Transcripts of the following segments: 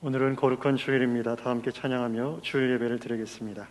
오늘은 거룩한 주일입니다. 다 함께 찬양하며 주일 예배를 드리겠습니다.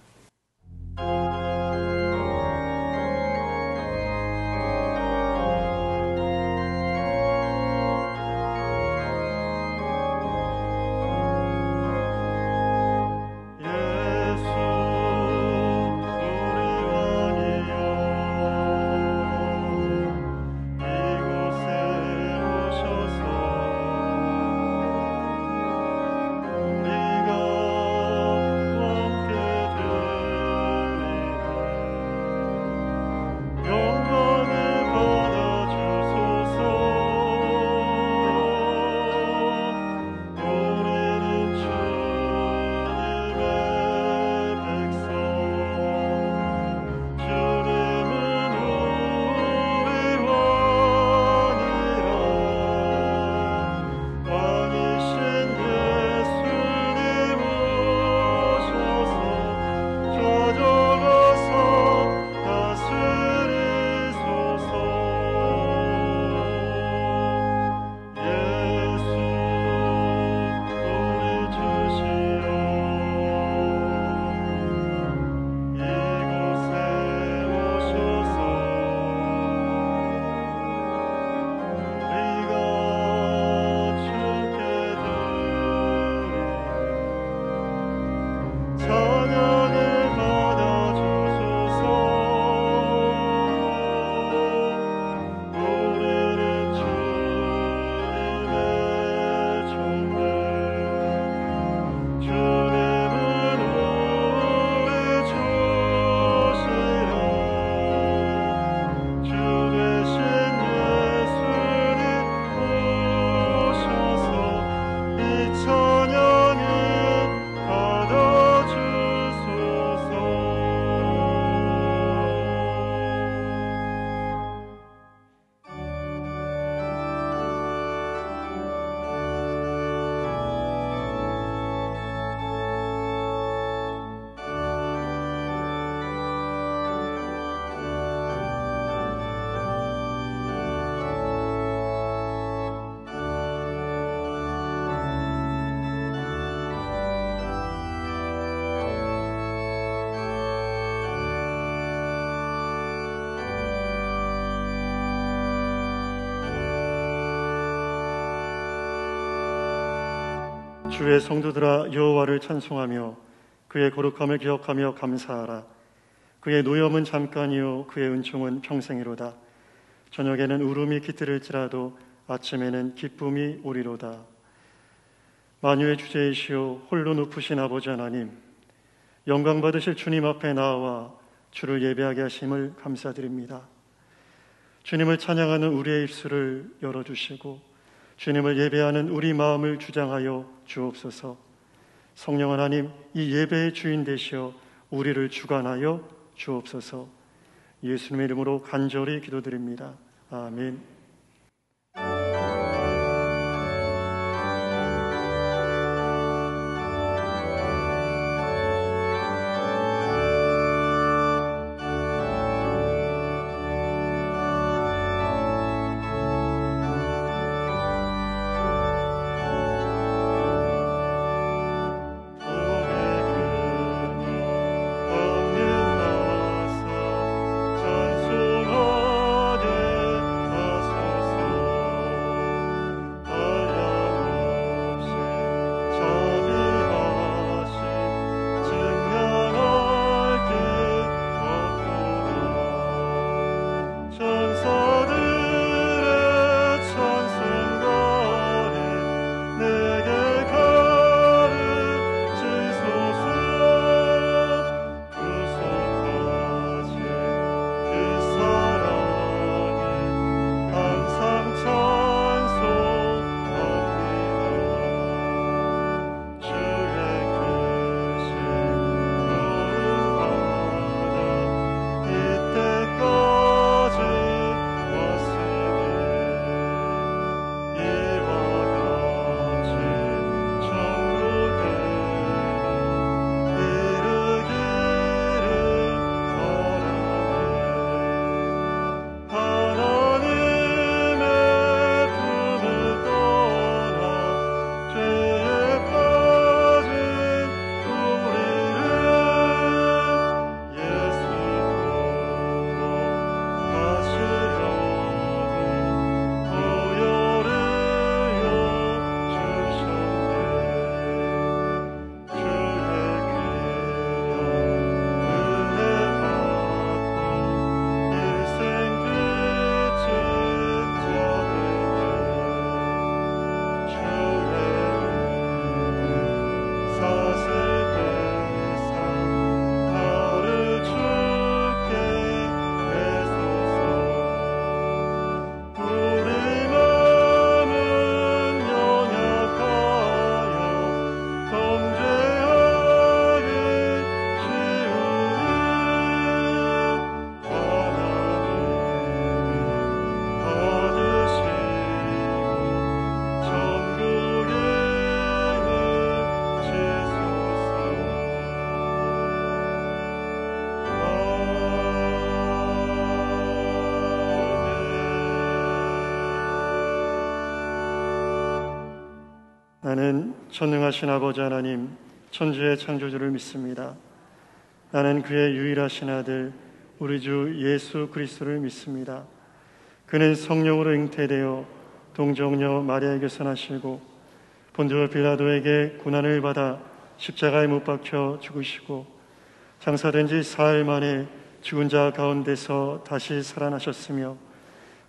주의 성도들아, 여호와를 찬송하며 그의 거룩함을 기억하며 감사하라. 그의 노염은 잠깐이요 그의 은총은 평생이로다. 저녁에는 울음이 깃들을지라도 아침에는 기쁨이 오리로다. 만유의 주제이시오 홀로 높으신 아버지 하나님, 영광 받으실 주님 앞에 나와 주를 예배하게 하심을 감사드립니다. 주님을 찬양하는 우리의 입술을 열어주시고 주님을 예배하는 우리 마음을 주장하여 주옵소서. 성령 하나님, 이 예배의 주인 되시어 우리를 주관하여 주옵소서. 예수님의 이름으로 간절히 기도드립니다. 아멘. 찬송하게 하소서. 나는 전능하신 아버지 하나님, 천지의 창조주를 믿습니다. 나는 그의 유일하신 아들, 우리 주 예수 그리스도를 믿습니다. 그는 성령으로 잉태되어 동정녀 마리아에게서 나시고 본디오 빌라도에게 고난을 받아 십자가에 못 박혀 죽으시고 장사된 지 사흘 만에 죽은 자 가운데서 다시 살아나셨으며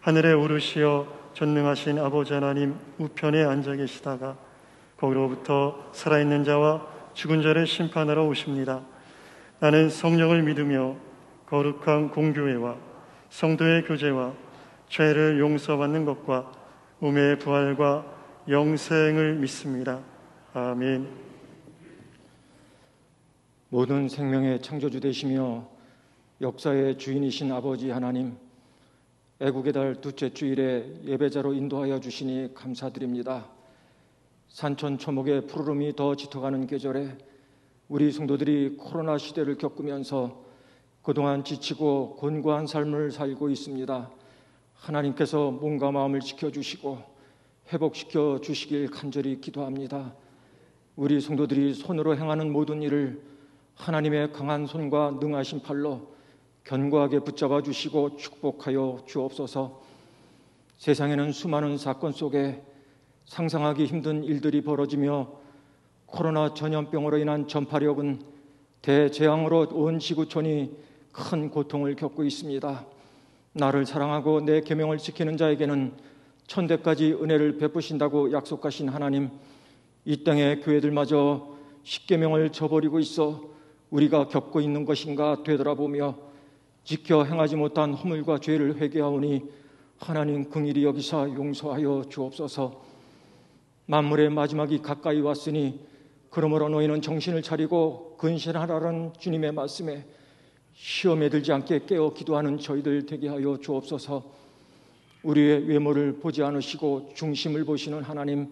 하늘에 오르시어 전능하신 아버지 하나님 우편에 앉아 계시다가 거기로부터 살아있는 자와 죽은 자를 심판하러 오십니다. 나는 성령을 믿으며 거룩한 공교회와 성도의 교제와 죄를 용서받는 것과 몸의 부활과 영생을 믿습니다. 아멘. 모든 생명의 창조주 되시며 역사의 주인이신 아버지 하나님, 애국의 달 둘째 주일에 예배자로 인도하여 주시니 감사드립니다. 산천 초목의 푸르름이 더 짙어가는 계절에 우리 성도들이 코로나 시대를 겪으면서 그동안 지치고 곤고한 삶을 살고 있습니다. 하나님께서 몸과 마음을 지켜주시고 회복시켜 주시길 간절히 기도합니다. 우리 성도들이 손으로 행하는 모든 일을 하나님의 강한 손과 능하신 팔로 견고하게 붙잡아 주시고 축복하여 주옵소서. 세상에는 수많은 사건 속에 상상하기 힘든 일들이 벌어지며 코로나 전염병으로 인한 전파력은 대재앙으로 온 지구촌이 큰 고통을 겪고 있습니다. 나를 사랑하고 내 계명을 지키는 자에게는 천대까지 은혜를 베푸신다고 약속하신 하나님, 이 땅의 교회들마저 십계명을 저버리고 있어 우리가 겪고 있는 것인가 되돌아보며 지켜 행하지 못한 허물과 죄를 회개하오니 하나님 긍휼히 여기사 용서하여 주옵소서. 만물의 마지막이 가까이 왔으니 그러므로 너희는 정신을 차리고 근신하라는 주님의 말씀에 시험에 들지 않게 깨어 기도하는 저희들 되게 하여 주옵소서. 우리의 외모를 보지 않으시고 중심을 보시는 하나님,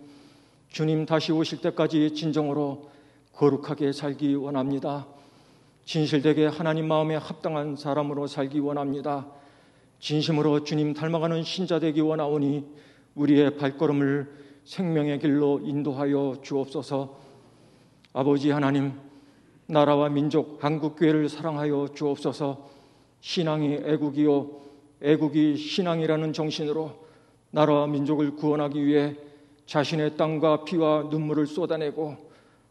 주님 다시 오실 때까지 진정으로 거룩하게 살기 원합니다. 진실되게 하나님 마음에 합당한 사람으로 살기 원합니다. 진심으로 주님 닮아가는 신자 되기 원하오니 우리의 발걸음을 생명의 길로 인도하여 주옵소서. 아버지 하나님, 나라와 민족 한국교회를 사랑하여 주옵소서. 신앙이 애국이요 애국이 신앙이라는 정신으로 나라와 민족을 구원하기 위해 자신의 땀과 피와 눈물을 쏟아내고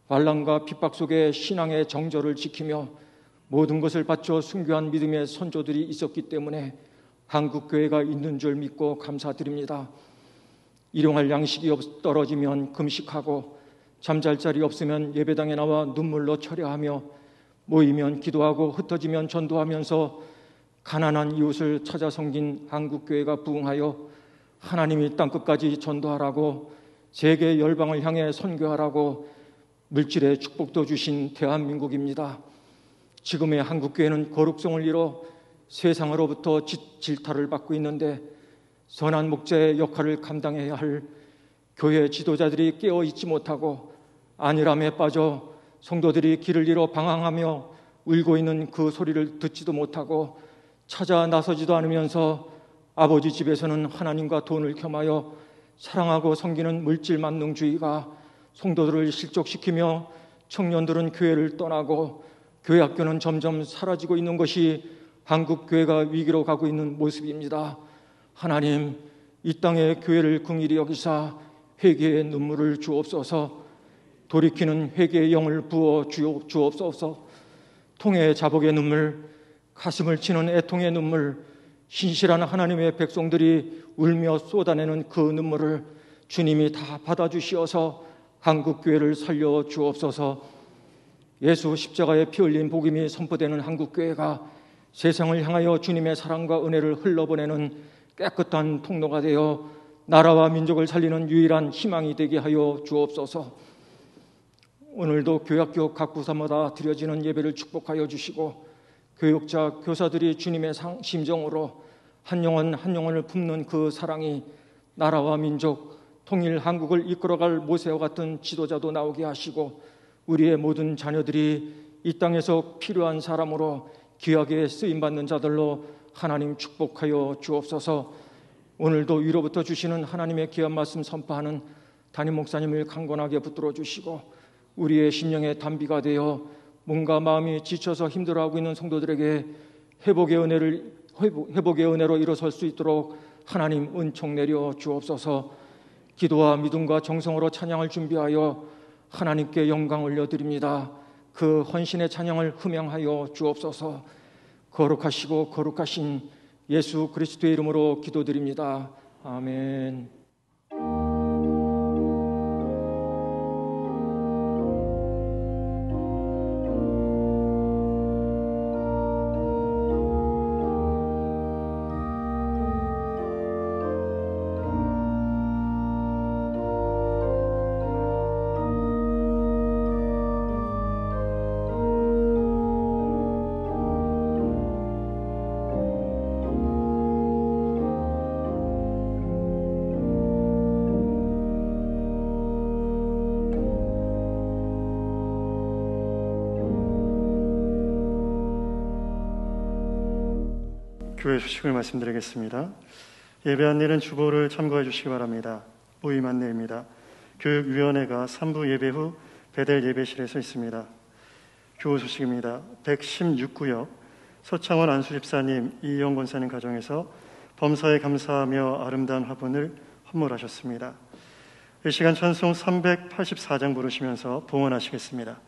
환난과 핍박 속에 신앙의 정절을 지키며 모든 것을 바쳐 순교한 믿음의 선조들이 있었기 때문에 한국교회가 있는 줄 믿고 감사드립니다. 일용할 양식이 떨어지면 금식하고 잠잘 자리 없으면 예배당에 나와 눈물로 철야하며 모이면 기도하고 흩어지면 전도하면서 가난한 이웃을 찾아 섬긴 한국교회가 부흥하여 하나님이 땅끝까지 전도하라고 세계 열방을 향해 선교하라고 물질의 축복도 주신 대한민국입니다. 지금의 한국교회는 거룩성을 잃어 세상으로부터 질타를 받고 있는데 선한 목자의 역할을 감당해야 할 교회 지도자들이 깨어있지 못하고 안일함에 빠져 성도들이 길을 잃어 방황하며 울고 있는 그 소리를 듣지도 못하고 찾아 나서지도 않으면서 아버지 집에서는 하나님과 돈을 겸하여 사랑하고 섬기는 물질 만능주의가 성도들을 실족시키며 청년들은 교회를 떠나고 교회 학교는 점점 사라지고 있는 것이 한국교회가 위기로 가고 있는 모습입니다. 하나님, 이 땅의 교회를 긍휼히 여기사 회개의 눈물을 주옵소서. 돌이키는 회개의 영을 부어 주옵소서. 통의 자복의 눈물, 가슴을 치는 애통의 눈물, 신실한 하나님의 백성들이 울며 쏟아내는 그 눈물을 주님이 다 받아주시어서 한국교회를 살려 주옵소서. 예수 십자가의 피 흘린 복음이 선포되는 한국교회가 세상을 향하여 주님의 사랑과 은혜를 흘러보내는 깨끗한 통로가 되어 나라와 민족을 살리는 유일한 희망이 되게 하여 주옵소서. 오늘도 교회학교 각 부서마다 드려지는 예배를 축복하여 주시고 교육자, 교사들이 주님의 심정으로 한 영혼 한 영혼을 품는 그 사랑이 나라와 민족, 통일 한국을 이끌어갈 모세와 같은 지도자도 나오게 하시고 우리의 모든 자녀들이 이 땅에서 필요한 사람으로 귀하게 쓰임받는 자들로 하나님 축복하여 주옵소서. 오늘도 위로부터 주시는 하나님의 귀한 말씀 선포하는 담임 목사님을 강건하게 붙들어 주시고 우리의 심령의 단비가 되어 몸과 마음이 지쳐서 힘들어하고 있는 성도들에게 회복의 은혜로 일어설 수 있도록 하나님 은총 내려 주옵소서. 기도와 믿음과 정성으로 찬양을 준비하여 하나님께 영광 올려드립니다. 그 헌신의 찬양을 흠양하여 주옵소서. 거룩하시고 거룩하신 예수 그리스도의 이름으로 기도드립니다. 아멘. 교회 소식을 말씀드리겠습니다. 예배 안내는 주보를 참고해 주시기 바랍니다. 모임 안내입니다. 교육위원회가 3부 예배 후 베델 예배실에서 있습니다. 교우 소식입니다. 116구역 서창원 안수집사님, 이희영 권사님 가정에서 범사에 감사하며 아름다운 화분을 헌물하셨습니다. 이 시간 찬송 384장 부르시면서 봉헌하시겠습니다.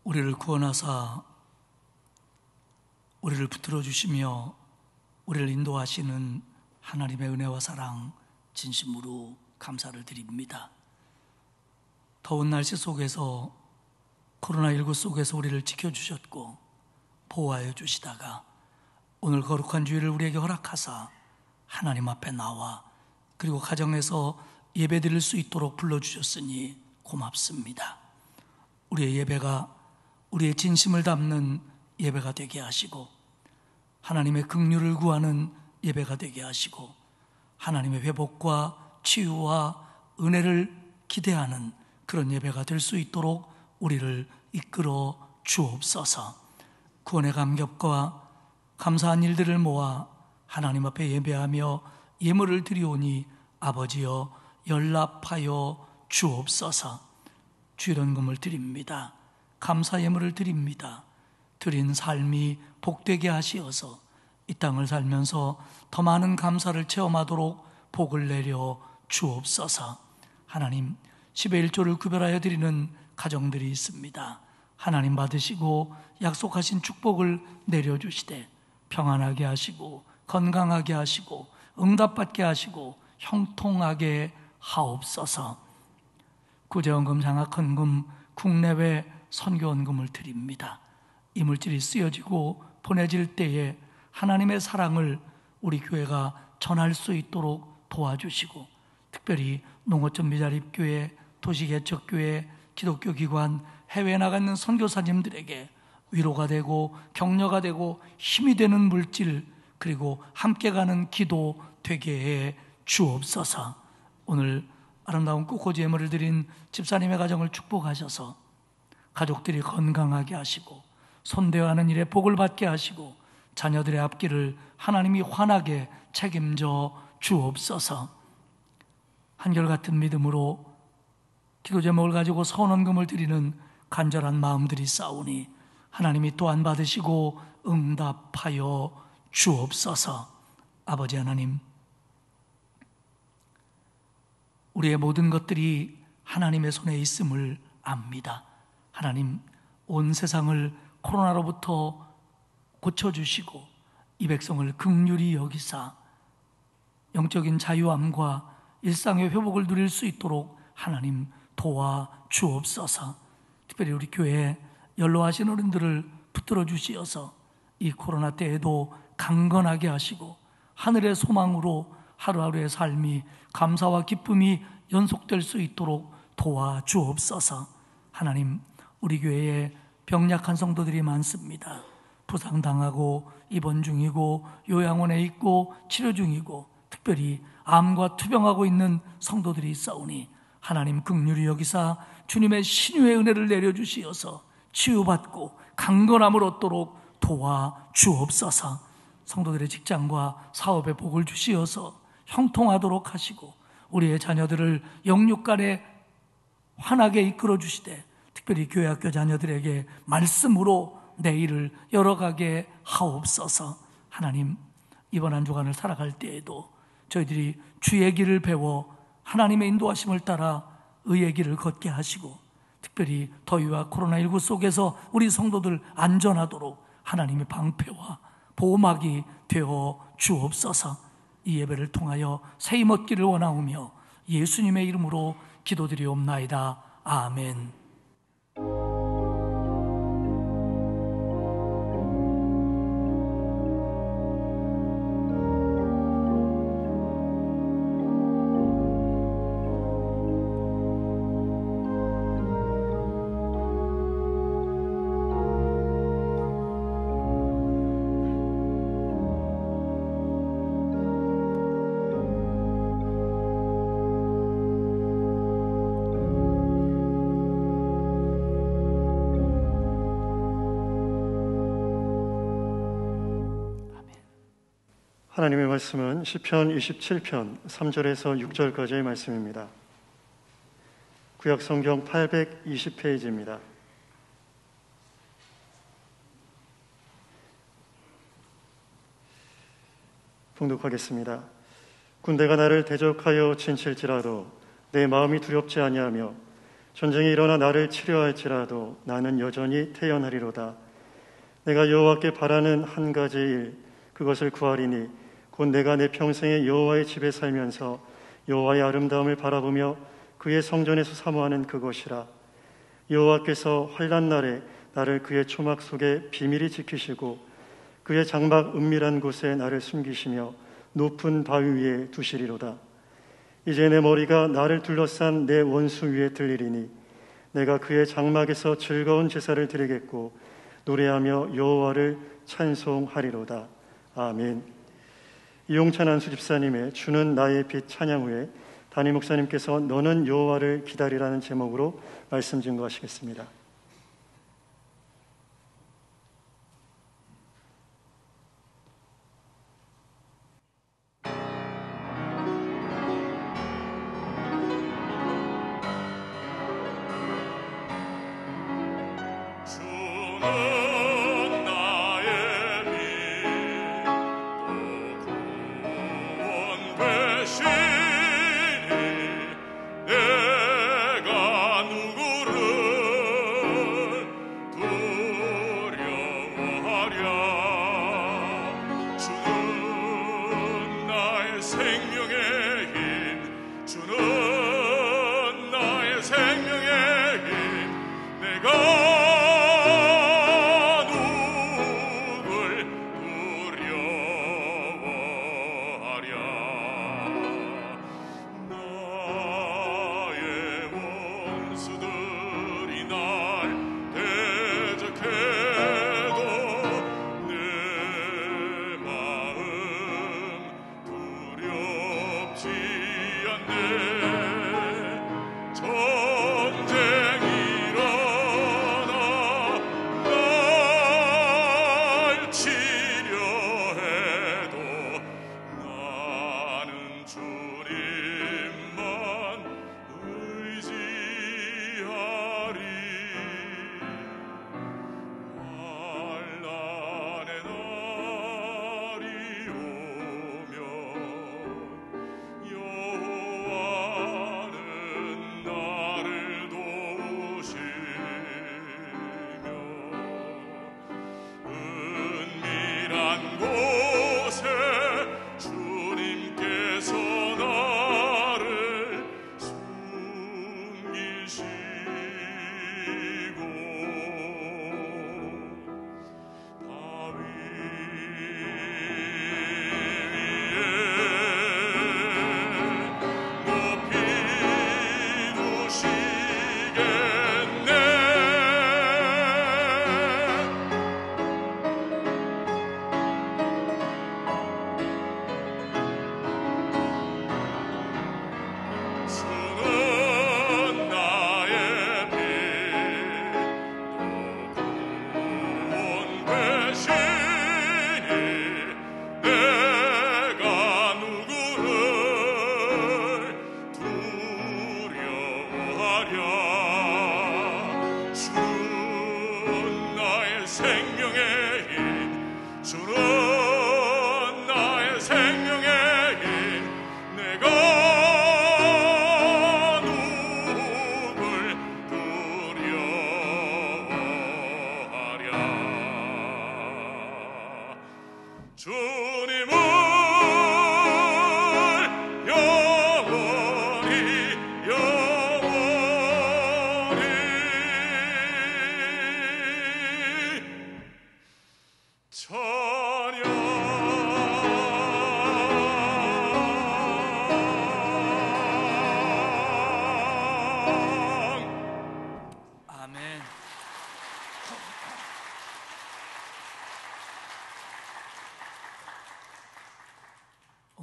우리를 구원하사 우리를 붙들어 주시며 우리를 인도하시는 하나님의 은혜와 사랑 진심으로 감사를 드립니다. 더운 날씨 속에서 코로나19 속에서 우리를 지켜주셨고 보호하여 주시다가 오늘 거룩한 주일을 우리에게 허락하사 하나님 앞에 나와 그리고 가정에서 예배드릴 수 있도록 불러주셨으니 고맙습니다. 우리의 예배가 우리의 진심을 담는 예배가 되게 하시고 하나님의 긍휼을 구하는 예배가 되게 하시고 하나님의 회복과 치유와 은혜를 기대하는 그런 예배가 될 수 있도록 우리를 이끌어 주옵소서. 구원의 감격과 감사한 일들을 모아 하나님 앞에 예배하며 예물을 드리오니 아버지여 연락하여 주옵소서. 주일헌금을 드립니다. 감사 예물을 드립니다. 드린 삶이 복되게 하시어서 이 땅을 살면서 더 많은 감사를 체험하도록 복을 내려 주옵소서. 하나님, 10의 1조를 구별하여 드리는 가정들이 있습니다. 하나님 받으시고 약속하신 축복을 내려주시되 평안하게 하시고 건강하게 하시고 응답받게 하시고 형통하게 하옵소서. 구제헌금, 장학헌금, 국내외 선교헌금을 드립니다. 이물질이 쓰여지고 보내질 때에 하나님의 사랑을 우리 교회가 전할 수 있도록 도와주시고 특별히 농어촌 미자립교회, 도시개척교회, 기독교 기관, 해외에 나가 있는 선교사님들에게 위로가 되고 격려가 되고 힘이 되는 물질 그리고 함께 가는 기도 되게 해 주옵소서. 오늘 아름다운 꽃꽂이 예물을 드린 집사님의 가정을 축복하셔서 가족들이 건강하게 하시고 손대하는 일에 복을 받게 하시고 자녀들의 앞길을 하나님이 환하게 책임져 주옵소서. 한결같은 믿음으로 기도 제목을 가지고 선언금을 드리는 간절한 마음들이 싸우니 하나님이 또한 받으시고 응답하여 주옵소서. 아버지 하나님, 우리의 모든 것들이 하나님의 손에 있음을 압니다. 하나님, 온 세상을 코로나로부터 고쳐주시고 이 백성을 긍휼히 여기사 영적인 자유함과 일상의 회복을 누릴 수 있도록 하나님 도와 주옵소서. 특별히 우리 교회에 연로하신 어른들을 붙들어 주시어서 이 코로나 때에도 강건하게 하시고 하늘의 소망으로 하루하루의 삶이 감사와 기쁨이 연속될 수 있도록 도와 주옵소서. 하나님, 우리 교회에 병약한 성도들이 많습니다. 부상당하고 입원 중이고 요양원에 있고 치료 중이고 특별히 암과 투병하고 있는 성도들이 있사오니 하나님 긍휼히 여기사 주님의 신유의 은혜를 내려주시어서 치유받고 강건함을 얻도록 도와 주옵소서. 성도들의 직장과 사업에 복을 주시어서 형통하도록 하시고 우리의 자녀들을 영육간에 환하게 이끌어 주시되 특별히 교회학교 자녀들에게 말씀으로 내일을 열어가게 하옵소서. 하나님, 이번 한 주간을 살아갈 때에도 저희들이 주의 길을 배워 하나님의 인도하심을 따라 의의 길을 걷게 하시고 특별히 더위와 코로나19 속에서 우리 성도들 안전하도록 하나님의 방패와 보호막이 되어 주옵소서. 이 예배를 통하여 새 힘 얻기를 원하오며 예수님의 이름으로 기도드리옵나이다. 아멘. 하나님의 말씀은 시편 27편 3절에서 6절까지의 말씀입니다. 구약 성경 820페이지입니다. 봉독하겠습니다. 군대가 나를 대적하여 진칠지라도 내 마음이 두렵지 아니하며 전쟁이 일어나 나를 치려할지라도 나는 여전히 태연하리로다. 내가 여호와께 바라는 한 가지 일, 그것을 구하리니 곧 내가 내 평생에 여호와의 집에 살면서 여호와의 아름다움을 바라보며 그의 성전에서 사모하는 그것이라. 여호와께서 환난 날에 나를 그의 초막 속에 비밀히 지키시고 그의 장막 은밀한 곳에 나를 숨기시며 높은 바위 위에 두시리로다. 이제 내 머리가 나를 둘러싼 내 원수 위에 들리리니 내가 그의 장막에서 즐거운 제사를 드리겠고 노래하며 여호와를 찬송하리로다. 아멘. 이용찬 안수 집사님의 주는 나의 빛 찬양 후에 담임 목사님께서 너는 여호와를 기다리라는 제목으로 말씀 증거하시겠습니다.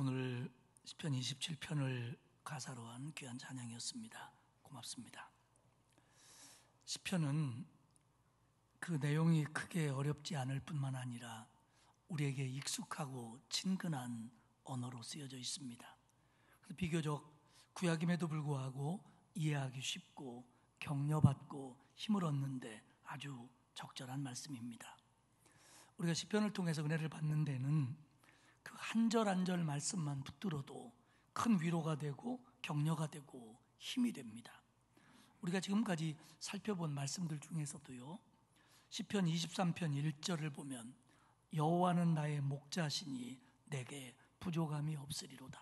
오늘 시편 27편을 가사로 한 귀한 찬양이었습니다. 고맙습니다. 시편은 그 내용이 크게 어렵지 않을 뿐만 아니라 우리에게 익숙하고 친근한 언어로 쓰여져 있습니다. 비교적 구약임에도 불구하고 이해하기 쉽고 격려받고 힘을 얻는데 아주 적절한 말씀입니다. 우리가 시편을 통해서 은혜를 받는 데는 그 한 절 한 절 말씀만 붙들어도 큰 위로가 되고 격려가 되고 힘이 됩니다. 우리가 지금까지 살펴본 말씀들 중에서도요, 시편 23편 1절을 보면 여호와는 나의 목자시니 내게 부족함이 없으리로다.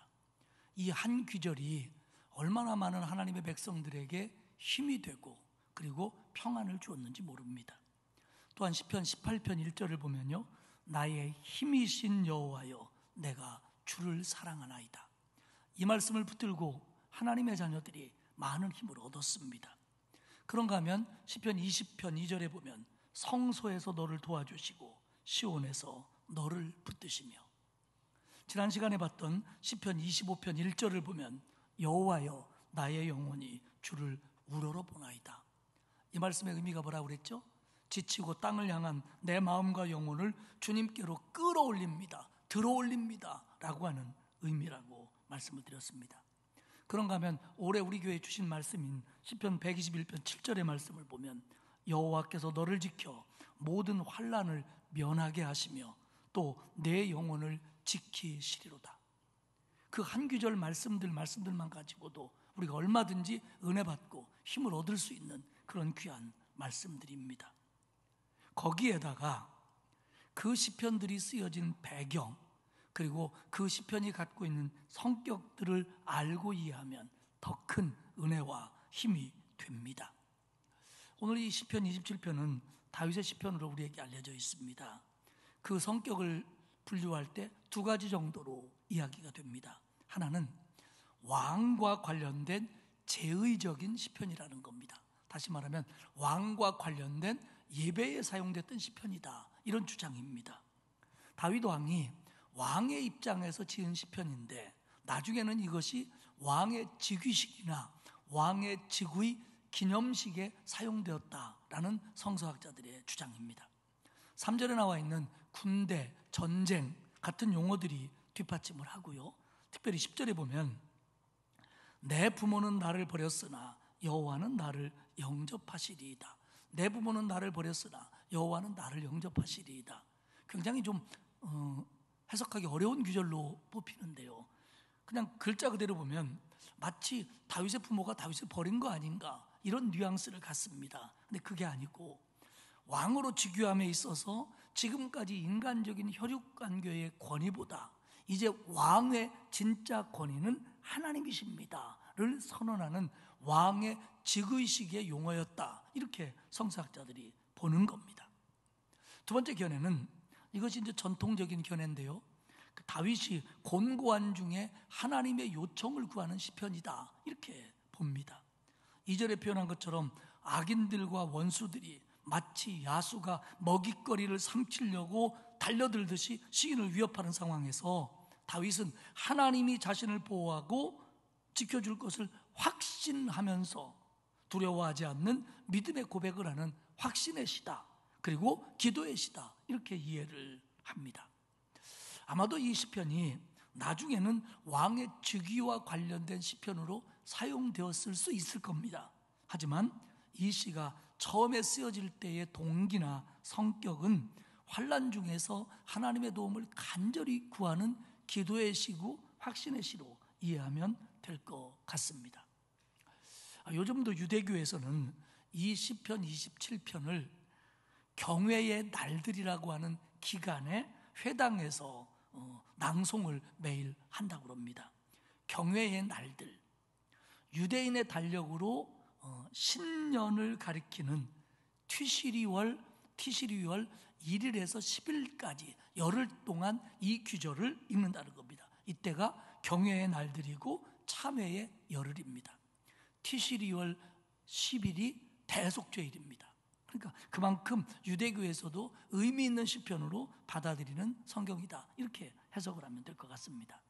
이 한 귀절이 얼마나 많은 하나님의 백성들에게 힘이 되고 그리고 평안을 주었는지 모릅니다. 또한 시편 18편 1절을 보면요, 나의 힘이신 여호와여 내가 주를 사랑하나이다. 이 말씀을 붙들고 하나님의 자녀들이 많은 힘을 얻었습니다. 그런가 하면 시편 20편 2절에 보면 성소에서 너를 도와주시고 시온에서 너를 붙드시며, 지난 시간에 봤던 시편 25편 1절을 보면 여호와여 나의 영혼이 주를 우러러보나이다. 이 말씀의 의미가 뭐라고 그랬죠? 지치고 땅을 향한 내 마음과 영혼을 주님께로 끌어올립니다, 들어올립니다 라고 하는 의미라고 말씀을 드렸습니다. 그런가 하면 올해 우리 교회에 주신 말씀인 시편 121편 7절의 말씀을 보면 여호와께서 너를 지켜 모든 환난을 면하게 하시며 또 내 영혼을 지키시리로다. 그 한 구절 말씀들만 가지고도 우리가 얼마든지 은혜 받고 힘을 얻을 수 있는 그런 귀한 말씀들입니다. 거기에다가 그 시편들이 쓰여진 배경, 그리고 그 시편이 갖고 있는 성격들을 알고 이해하면 더 큰 은혜와 힘이 됩니다. 오늘 이 시편 27편은 다윗의 시편으로 우리에게 알려져 있습니다. 그 성격을 분류할 때 두 가지 정도로 이야기가 됩니다. 하나는 왕과 관련된 제의적인 시편이라는 겁니다. 다시 말하면 왕과 관련된 예배에 사용됐던 시편이다, 이런 주장입니다. 다윗 왕이 왕의 입장에서 지은 시편인데 나중에는 이것이 왕의 즉위식이나 왕의 즉위 기념식에 사용되었다라는 성서학자들의 주장입니다. 3절에 나와 있는 군대, 전쟁 같은 용어들이 뒷받침을 하고요, 특별히 10절에 보면 내 부모는 나를 버렸으나 여호와는 나를 영접하시리이다. 내 부모는 나를 버렸으나 여호와는 나를 영접하시리이다. 굉장히 좀 해석하기 어려운 구절로 뽑히는데요, 그냥 글자 그대로 보면 마치 다윗의 부모가 다윗을 버린 거 아닌가, 이런 뉘앙스를 갖습니다. 근데 그게 아니고 왕으로 즉위함에 있어서 지금까지 인간적인 혈육관계의 권위보다 이제 왕의 진짜 권위는 하나님이십니다를 선언하는 왕의 즉위식의 용어였다, 이렇게 성서학자들이 보는 겁니다. 두 번째 견해는 이것이 이제 전통적인 견해인데요, 다윗이 곤고한 중에 하나님의 요청을 구하는 시편이다, 이렇게 봅니다. 2절에 표현한 것처럼 악인들과 원수들이 마치 야수가 먹잇거리를 삼키려고 달려들듯이 시인을 위협하는 상황에서 다윗은 하나님이 자신을 보호하고 지켜줄 것을 확신하면서 두려워하지 않는 믿음의 고백을 하는 확신의 시다, 그리고 기도의 시다, 이렇게 이해를 합니다. 아마도 이 시편이 나중에는 왕의 즉위와 관련된 시편으로 사용되었을 수 있을 겁니다. 하지만 이 시가 처음에 쓰여질 때의 동기나 성격은 환난 중에서 하나님의 도움을 간절히 구하는 기도의 시고 확신의 시로 이해하면 될 것 같습니다. 요즘도 유대교에서는 이 시편 27편을 경외의 날들이라고 하는 기간에 회당에서 낭송을 매일 한다고 합니다. 경외의 날들, 유대인의 달력으로 신년을 가리키는 티시리월 1일에서 10일까지 열흘 동안 이 규절을 읽는다는 겁니다. 이때가 경외의 날들이고 참회의 열흘입니다. 티시리월 10일이 대속죄일입니다. 그러니까 그만큼 유대교에서도 의미 있는 시편으로 받아들이는 성경이다, 이렇게 해석을 하면 될 것 같습니다.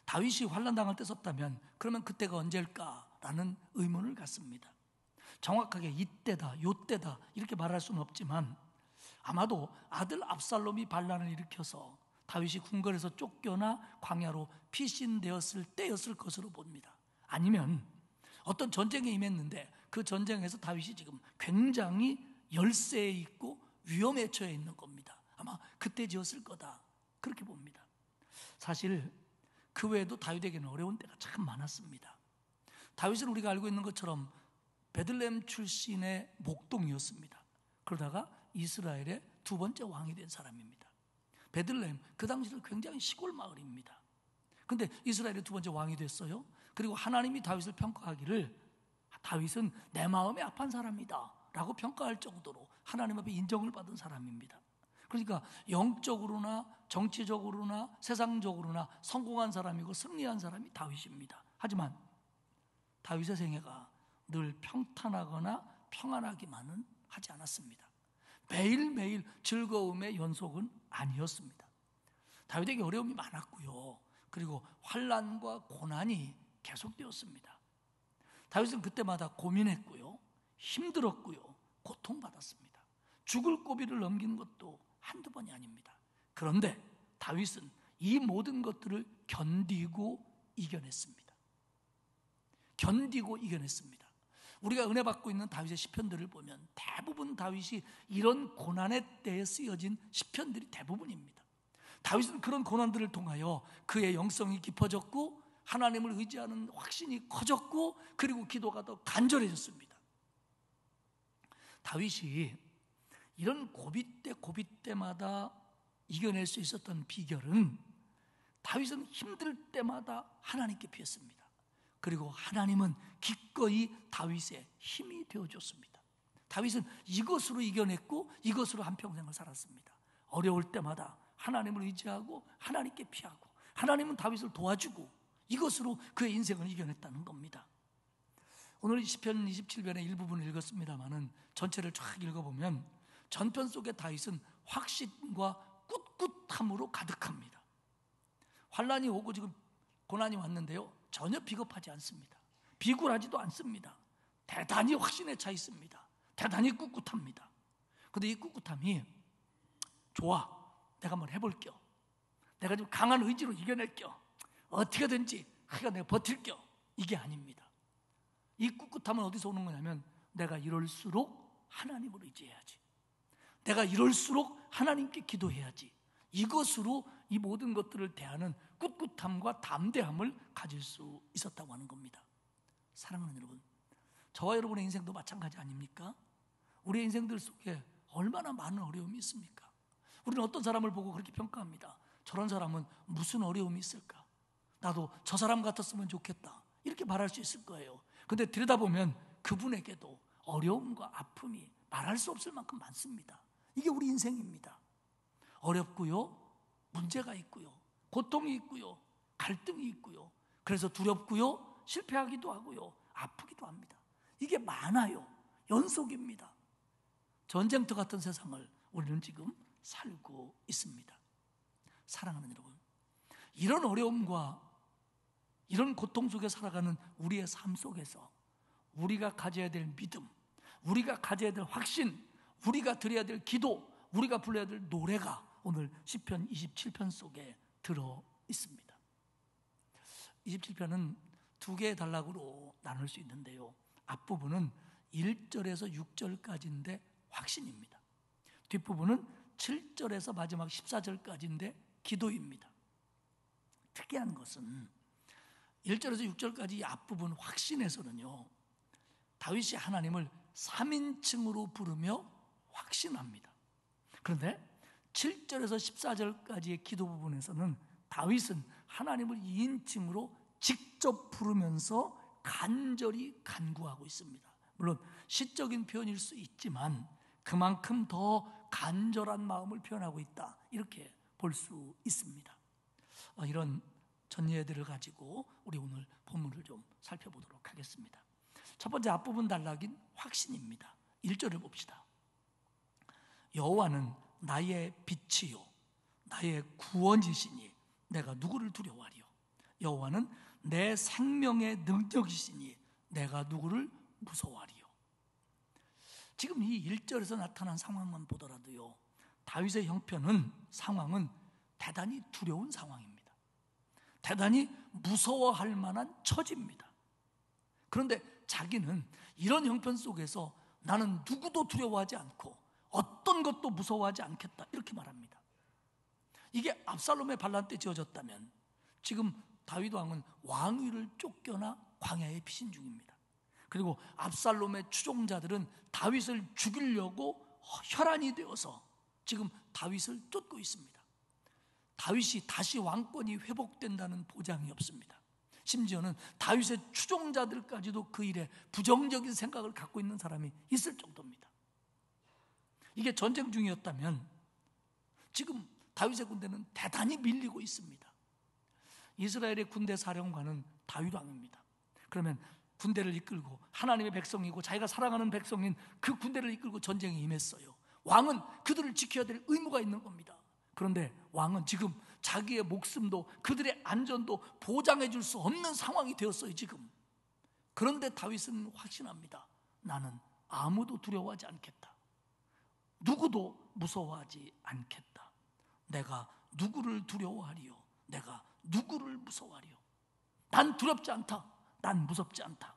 다윗이 환난당할 때 썼다면 그러면 그때가 언제일까라는 의문을 갖습니다. 정확하게 이때다, 요때다 이렇게 말할 수는 없지만 아마도 아들 압살롬이 반란을 일으켜서 다윗이 궁궐에서 쫓겨나 광야로 피신되었을 때였을 것으로 봅니다. 아니면 어떤 전쟁에 임했는데 그 전쟁에서 다윗이 지금 굉장히 열세에 있고 위험에 처해 있는 겁니다. 아마 그때 지었을 거다, 그렇게 봅니다. 사실 그 외에도 다윗에게는 어려운 때가 참 많았습니다. 다윗은 우리가 알고 있는 것처럼 베들레헴 출신의 목동이었습니다. 그러다가 이스라엘의 두 번째 왕이 된 사람입니다. 베들레헴, 그 당시는 굉장히 시골 마을입니다. 근데 이스라엘의 두 번째 왕이 됐어요. 그리고 하나님이 다윗을 평가하기를 다윗은 내 마음에 합한 사람이다 라고 평가할 정도로 하나님 앞에 인정을 받은 사람입니다. 그러니까 영적으로나 정치적으로나 세상적으로나 성공한 사람이고 승리한 사람이 다윗입니다. 하지만 다윗의 생애가 늘 평탄하거나 평안하기만은 하지 않았습니다. 매일매일 즐거움의 연속은 아니었습니다. 다윗에게 어려움이 많았고요. 그리고 환난과 고난이 계속되었습니다. 다윗은 그때마다 고민했고요. 힘들었고요. 고통받았습니다. 죽을 고비를 넘긴 것도 한두 번이 아닙니다. 그런데 다윗은 이 모든 것들을 견디고 이겨냈습니다. 견디고 이겨냈습니다. 우리가 은혜 받고 있는 다윗의 시편들을 보면 대부분 다윗이 이런 고난의 때에 쓰여진 시편들이 대부분입니다. 다윗은 그런 고난들을 통하여 그의 영성이 깊어졌고 하나님을 의지하는 확신이 커졌고 그리고 기도가 더 간절해졌습니다. 다윗이 이런 고비 때마다 이겨낼 수 있었던 비결은 다윗은 힘들 때마다 하나님께 피했습니다. 그리고 하나님은 기꺼이 다윗의 힘이 되어줬습니다. 다윗은 이것으로 이겨냈고 이것으로 한평생을 살았습니다. 어려울 때마다 하나님을 의지하고 하나님께 피하고 하나님은 다윗을 도와주고 이것으로 그의 인생을 이겨냈다는 겁니다. 오늘 시편 27편의 일부분을 읽었습니다마는 전체를 쫙 읽어보면 전편 속의 다윗은 확신과 꿋꿋함으로 가득합니다. 환난이 오고 지금 고난이 왔는데요, 전혀 비겁하지 않습니다. 비굴하지도 않습니다. 대단히 확신에 차 있습니다. 대단히 꿋꿋합니다. 그런데 이 꿋꿋함이 좋아, 내가 한번 해볼게요. 내가 좀 강한 의지로 이겨낼게요. 어떻게든지 내가 버틸게요. 이게 아닙니다. 이 꿋꿋함은 어디서 오는 거냐면 내가 이럴수록 하나님을 의지해야지. 내가 이럴수록 하나님께 기도해야지. 이것으로 이 모든 것들을 대하는 꿋꿋함과 담대함을 가질 수 있었다고 하는 겁니다. 사랑하는 여러분, 저와 여러분의 인생도 마찬가지 아닙니까? 우리의 인생들 속에 얼마나 많은 어려움이 있습니까? 우리는 어떤 사람을 보고 그렇게 평가합니다. 저런 사람은 무슨 어려움이 있을까? 나도 저 사람 같았으면 좋겠다. 이렇게 말할 수 있을 거예요. 그런데 들여다보면 그분에게도 어려움과 아픔이 말할 수 없을 만큼 많습니다. 이게 우리 인생입니다. 어렵고요, 문제가 있고요, 고통이 있고요, 갈등이 있고요. 그래서 두렵고요, 실패하기도 하고요, 아프기도 합니다. 이게 많아요. 연속입니다. 전쟁터 같은 세상을 우리는 지금 살고 있습니다. 사랑하는 여러분, 이런 어려움과 이런 고통 속에 살아가는 우리의 삶 속에서 우리가 가져야 될 믿음, 우리가 가져야 될 확신, 우리가 드려야 될 기도, 우리가 불러야 될 노래가 오늘 시편 27편 속에 들어 있습니다. 27편은 두 개의 단락으로 나눌 수 있는데요, 앞부분은 1절에서 6절까지인데 확신입니다. 뒷부분은 7절에서 마지막 14절까지인데 기도입니다. 특이한 것은 1절에서 6절까지 이 앞부분 확신에서는요, 다윗이 하나님을 3인칭으로 부르며 확신합니다. 그런데 7절에서 14절까지의 기도 부분에서는 다윗은 하나님을 2인칭으로 직접 부르면서 간절히 간구하고 있습니다. 물론 시적인 표현일 수 있지만 그만큼 더 간절한 마음을 표현하고 있다, 이렇게 볼 수 있습니다. 이런 전예들을 가지고 우리 오늘 본문을 좀 살펴보도록 하겠습니다. 첫 번째 앞부분 단락인 확신입니다. 1절을 봅시다. 여호와는 나의 빛이요 나의 구원이시니 내가 누구를 두려워하리요. 여호와는 내 생명의 능력이시니 내가 누구를 무서워하리요. 지금 이 1절에서 나타난 상황만 보더라도요, 다윗의 형편은, 상황은 대단히 두려운 상황입니다. 대단히 무서워할 만한 처지입니다. 그런데 자기는 이런 형편 속에서 나는 누구도 두려워하지 않고 어떤 것도 무서워하지 않겠다, 이렇게 말합니다. 이게 압살롬의 반란 때 지어졌다면 지금 다윗 왕은 왕위를 쫓겨나 광야에 피신 중입니다. 그리고 압살롬의 추종자들은 다윗을 죽이려고 혈안이 되어서 지금 다윗을 쫓고 있습니다. 다윗이 다시 왕권이 회복된다는 보장이 없습니다. 심지어는 다윗의 추종자들까지도 그 일에 부정적인 생각을 갖고 있는 사람이 있을 정도입니다. 이게 전쟁 중이었다면 지금 다윗의 군대는 대단히 밀리고 있습니다. 이스라엘의 군대 사령관은 다윗 왕입니다. 그러면 군대를 이끌고 하나님의 백성이고 자기가 사랑하는 백성인 그 군대를 이끌고 전쟁에 임했어요. 왕은 그들을 지켜야 될 의무가 있는 겁니다. 그런데 왕은 지금 자기의 목숨도 그들의 안전도 보장해 줄 수 없는 상황이 되었어요, 지금. 그런데 다윗은 확신합니다. 나는 아무도 두려워하지 않겠다. 누구도 무서워하지 않겠다. 내가 누구를 두려워하리요? 내가 누구를 무서워하리요? 난 두렵지 않다. 난 무섭지 않다.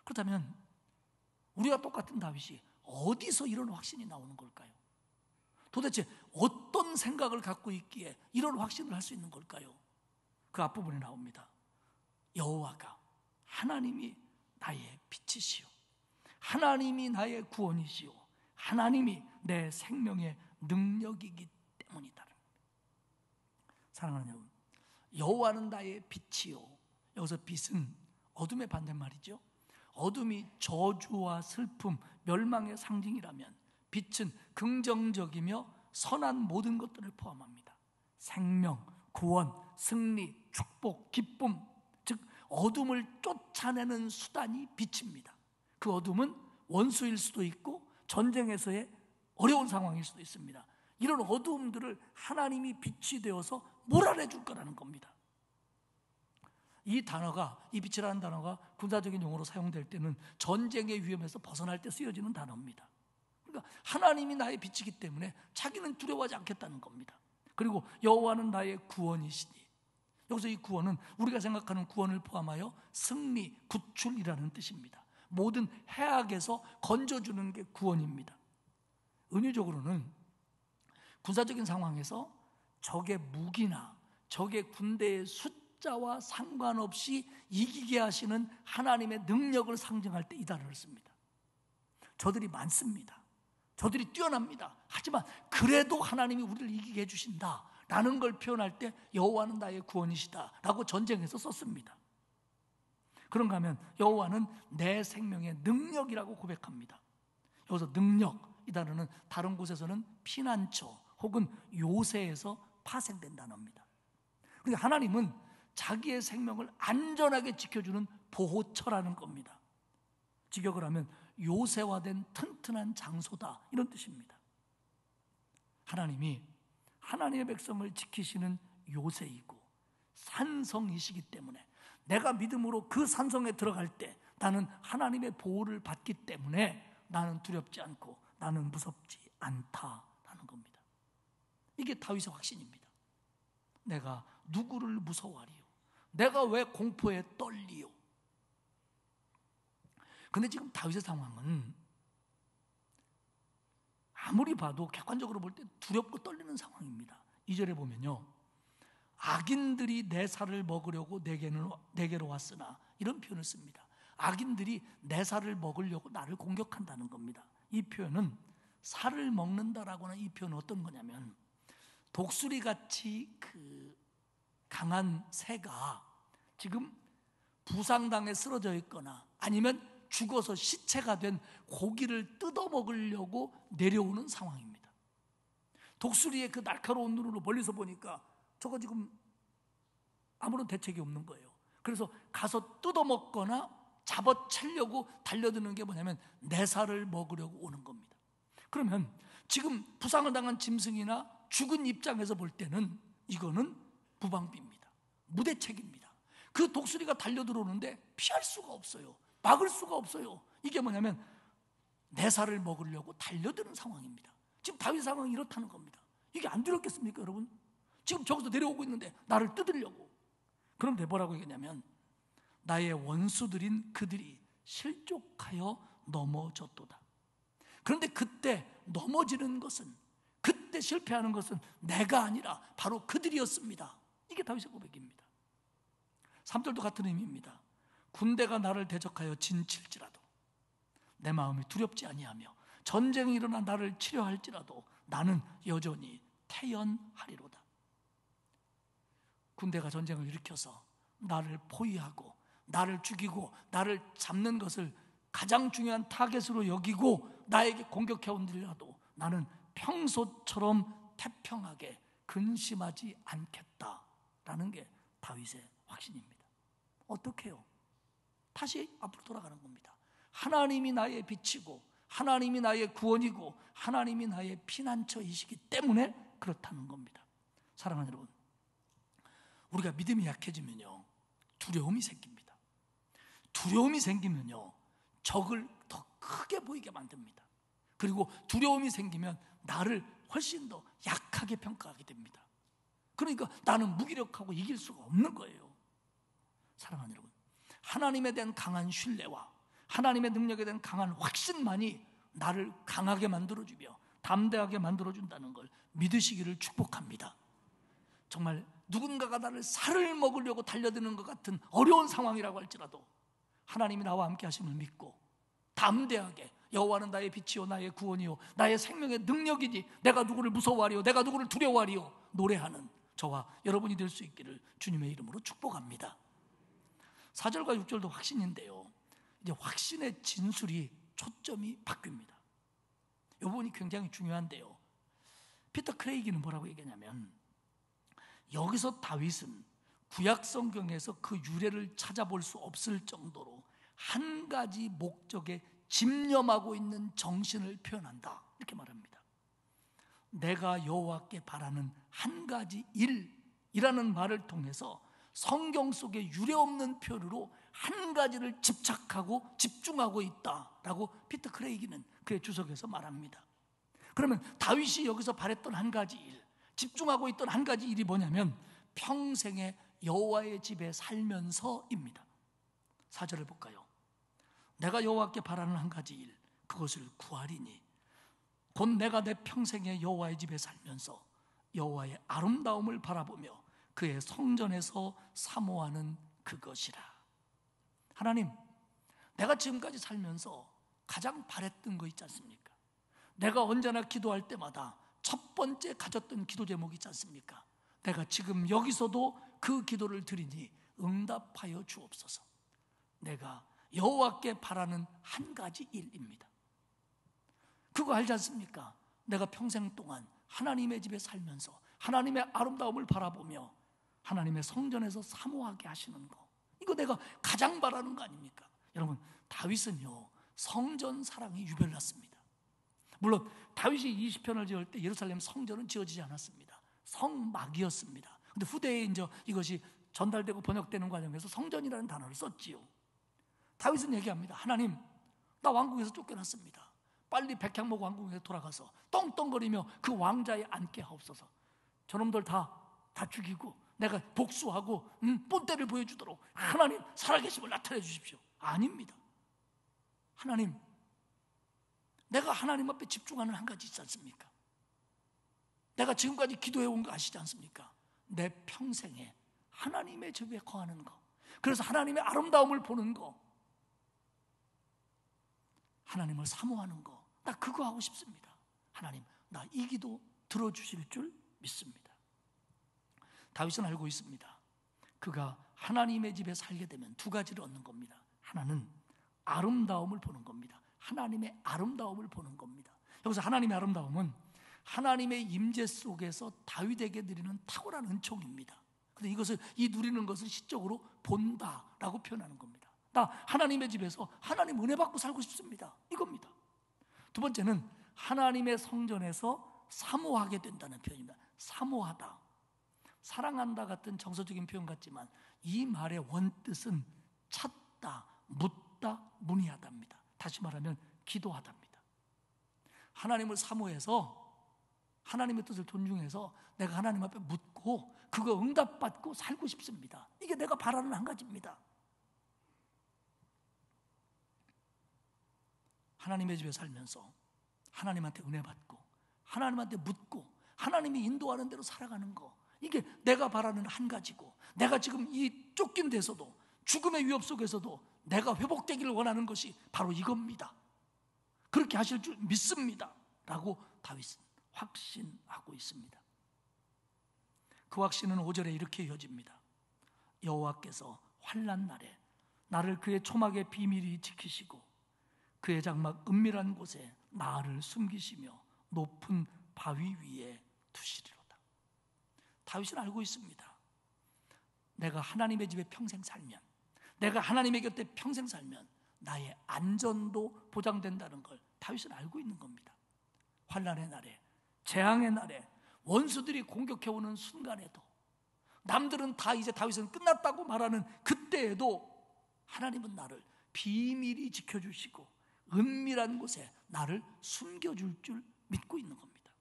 그렇다면 우리가 똑같은 다윗이 어디서 이런 확신이 나오는 걸까요? 도대체 어떤 생각을 갖고 있기에 이런 확신을 할 수 있는 걸까요? 그 앞부분에 나옵니다. 여호와가 하나님이 나의 빛이시오, 하나님이 나의 구원이시오, 하나님이 내 생명의 능력이기 때문이다. 사랑하는 여러분, 여호와는 나의 빛이요. 여기서 빛은 어둠의 반대말이죠. 어둠이 저주와 슬픔, 멸망의 상징이라면 빛은 긍정적이며 선한 모든 것들을 포함합니다. 생명, 구원, 승리, 축복, 기쁨, 즉 어둠을 쫓아내는 수단이 빛입니다. 그 어둠은 원수일 수도 있고 전쟁에서의 어려운 상황일 수도 있습니다. 이런 어두움들을 하나님이 빛이 되어서 몰아내 줄 거라는 겁니다. 이 단어가, 이 빛이라는 단어가 군사적인 용어로 사용될 때는 전쟁의 위험에서 벗어날 때 쓰여지는 단어입니다. 그러니까 하나님이 나의 빛이기 때문에 자기는 두려워하지 않겠다는 겁니다. 그리고 여호와는 나의 구원이시니, 여기서 이 구원은 우리가 생각하는 구원을 포함하여 승리, 구출이라는 뜻입니다. 모든 해악에서 건져주는 게 구원입니다. 은유적으로는 군사적인 상황에서 적의 무기나 적의 군대의 숫자와 상관없이 이기게 하시는 하나님의 능력을 상징할 때 이 단어를 씁니다. 저들이 많습니다. 저들이 뛰어납니다. 하지만 그래도 하나님이 우리를 이기게 해주신다 라는 걸 표현할 때 여호와는 나의 구원이시다 라고 전쟁에서 썼습니다. 그런가 하면 여호와는 내 생명의 능력이라고 고백합니다. 여기서 능력, 이 단어는 다른 곳에서는 피난처 혹은 요새에서 파생된 단어입니다. 그러니까 하나님은 자기의 생명을 안전하게 지켜주는 보호처라는 겁니다. 직역을 하면 요새화된 튼튼한 장소다, 이런 뜻입니다. 하나님이 하나님의 백성을 지키시는 요새이고 산성이시기 때문에 내가 믿음으로 그 산성에 들어갈 때 나는 하나님의 보호를 받기 때문에 나는 두렵지 않고 나는 무섭지 않다라는 겁니다. 이게 다윗의 확신입니다. 내가 누구를 무서워하리요? 내가 왜 공포에 떨리요? 그런데 지금 다윗의 상황은 아무리 봐도 객관적으로 볼 때 두렵고 떨리는 상황입니다. 2절에 보면요, 악인들이 내 살을 먹으려고 내게로 왔으나, 이런 표현을 씁니다. 악인들이 내 살을 먹으려고 나를 공격한다는 겁니다. 이 표현은 살을 먹는다라고 하는 이 표현은 어떤 거냐면, 독수리같이 그 강한 새가 지금 부상당해 쓰러져 있거나 아니면 죽어서 시체가 된 고기를 뜯어먹으려고 내려오는 상황입니다. 독수리의 그 날카로운 눈으로 멀리서 보니까 저거 지금 아무런 대책이 없는 거예요. 그래서 가서 뜯어먹거나 잡아채려고 달려드는 게 뭐냐면 내 살을 먹으려고 오는 겁니다. 그러면 지금 부상을 당한 짐승이나 죽은 입장에서 볼 때는 이거는 무방비입니다. 무대책입니다. 그 독수리가 달려들어오는데 피할 수가 없어요. 막을 수가 없어요. 이게 뭐냐면 내 살을 먹으려고 달려드는 상황입니다. 지금 다윗 상황이 이렇다는 겁니다. 이게 안 두렵겠습니까, 여러분? 지금 저기서 내려오고 있는데 나를 뜯으려고. 그런데 뭐라고 얘기하냐면, 나의 원수들인 그들이 실족하여 넘어졌도다. 그런데 그때 넘어지는 것은, 그때 실패하는 것은 내가 아니라 바로 그들이었습니다. 이게 다윗의 고백입니다. 3절도 같은 의미입니다. 군대가 나를 대적하여 진칠지라도 내 마음이 두렵지 아니하며 전쟁이 일어나 나를 치료할지라도 나는 여전히 태연하리로다. 군대가 전쟁을 일으켜서 나를 포위하고 나를 죽이고 나를 잡는 것을 가장 중요한 타겟으로 여기고 나에게 공격해온들라도 나는 평소처럼 태평하게 근심하지 않겠다라는 게 다윗의 확신입니다. 어떻게 해요? 다시 앞으로 돌아가는 겁니다. 하나님이 나의 빛이고 하나님이 나의 구원이고 하나님이 나의 피난처이시기 때문에 그렇다는 겁니다. 사랑하는 여러분, 우리가 믿음이 약해지면요 두려움이 생깁니다. 두려움이 생기면요 적을 더 크게 보이게 만듭니다. 그리고 두려움이 생기면 나를 훨씬 더 약하게 평가하게 됩니다. 그러니까 나는 무기력하고 이길 수가 없는 거예요. 사랑하는 여러분, 하나님에 대한 강한 신뢰와 하나님의 능력에 대한 강한 확신만이 나를 강하게 만들어주며 담대하게 만들어준다는 걸 믿으시기를 축복합니다. 정말 누군가가 나를 살을 먹으려고 달려드는 것 같은 어려운 상황이라고 할지라도 하나님이 나와 함께 하심을 믿고 담대하게 여호와는 나의 빛이요 나의 구원이요 나의 생명의 능력이니 내가 누구를 무서워하리요 내가 누구를 두려워하리요 노래하는 저와 여러분이 될 수 있기를 주님의 이름으로 축복합니다. 4절과 6절도 확신인데요, 이제 확신의 진술이 초점이 바뀝니다. 이 부분이 굉장히 중요한데요, 피터 크레이기는 뭐라고 얘기하냐면 여기서 다윗은 구약 성경에서 그 유래를 찾아볼 수 없을 정도로 한 가지 목적에 집념하고 있는 정신을 표현한다, 이렇게 말합니다. 내가 여호와께 바라는 한 가지 일이라는 말을 통해서 성경 속에 유례없는 표현으로 한 가지를 집착하고 집중하고 있다라고 피터 크레이기는 그의 주석에서 말합니다. 그러면 다윗이 여기서 바랬던 한 가지 일, 집중하고 있던 한 가지 일이 뭐냐면 평생에 여호와의 집에 살면서입니다. 4절을 볼까요? 내가 여호와께 바라는 한 가지 일, 그것을 구하리니 곧 내가 내 평생에 여호와의 집에 살면서 여호와의 아름다움을 바라보며 그의 성전에서 사모하는 그것이라. 하나님, 내가 지금까지 살면서 가장 바랬던 거 있지 않습니까? 내가 언제나 기도할 때마다 첫 번째 가졌던 기도 제목이 있지 않습니까? 내가 지금 여기서도 그 기도를 드리니 응답하여 주옵소서. 내가 여호와께 바라는 한 가지 일입니다. 그거 알지 않습니까? 내가 평생 동안 하나님의 집에 살면서 하나님의 아름다움을 바라보며 하나님의 성전에서 사모하게 하시는 거, 이거 내가 가장 바라는 거 아닙니까? 여러분, 다윗은요 성전 사랑이 유별났습니다. 물론 다윗이 20편을 지을 때 예루살렘 성전은 지어지지 않았습니다. 성막이었습니다. 근데 후대에 이제 이것이 전달되고 번역되는 과정에서 성전이라는 단어를 썼지요. 다윗은 얘기합니다. 하나님, 나 왕궁에서 쫓겨났습니다. 빨리 백향목 왕궁에 돌아가서 떵떵거리며 그 왕자에 앉게 하옵소서. 저놈들 다 죽이고 내가 복수하고 본때를 보여주도록 하나님 살아계심을 나타내 주십시오. 아닙니다. 하나님, 내가 하나님 앞에 집중하는 한 가지 있지 않습니까? 내가 지금까지 기도해온 거 아시지 않습니까? 내 평생에 하나님의 집에 거하는 거, 그래서 하나님의 아름다움을 보는 거, 하나님을 사모하는 거, 나 그거 하고 싶습니다. 하나님, 나 이 기도 들어주실 줄 믿습니다. 다윗은 알고 있습니다. 그가 하나님의 집에 살게 되면 두 가지를 얻는 겁니다. 하나는 아름다움을 보는 겁니다. 하나님의 아름다움을 보는 겁니다. 여기서 하나님의 아름다움은 하나님의 임재 속에서 다윗에게 드리는 탁월한 은총입니다. 그런데 이것을 이 누리는 것을 시적으로 본다라고 표현하는 겁니다. 나 하나님의 집에서 하나님 은혜 받고 살고 싶습니다, 이겁니다. 두 번째는 하나님의 성전에서 사모하게 된다는 표현입니다. 사모하다, 사랑한다 같은 정서적인 표현 같지만 이 말의 원뜻은 찾다, 묻다, 문의하다입니다. 다시 말하면 기도하다입니다. 하나님을 사모해서 하나님의 뜻을 존중해서 내가 하나님 앞에 묻고 그거 응답받고 살고 싶습니다. 이게 내가 바라는 한 가지입니다. 하나님의 집에 살면서 하나님한테 은혜 받고 하나님한테 묻고 하나님이 인도하는 대로 살아가는 거, 이게 내가 바라는 한 가지고, 내가 지금 이 쫓긴 데서도 죽음의 위협 속에서도 내가 회복되기를 원하는 것이 바로 이겁니다. 그렇게 하실 줄 믿습니다 라고 다윗은 확신하고 있습니다. 그 확신은 5절에 이렇게 이어집니다. 여호와께서 환난 날에 나를 그의 초막의 비밀이 지키시고 그의 장막 은밀한 곳에 나를 숨기시며 높은 바위 위에 두시리로다. 다윗은 알고 있습니다. 내가 하나님의 집에 평생 살면, 내가 하나님의 곁에 평생 살면 나의 안전도 보장된다는 걸 다윗은 알고 있는 겁니다. 환난의 날에, 재앙의 날에, 원수들이 공격해오는 순간에도, 남들은 다 이제 다윗은 끝났다고 말하는 그때에도 하나님은 나를 비밀히 지켜주시고 은밀한 곳에 나를 숨겨줄 줄 믿고 있는 겁니다.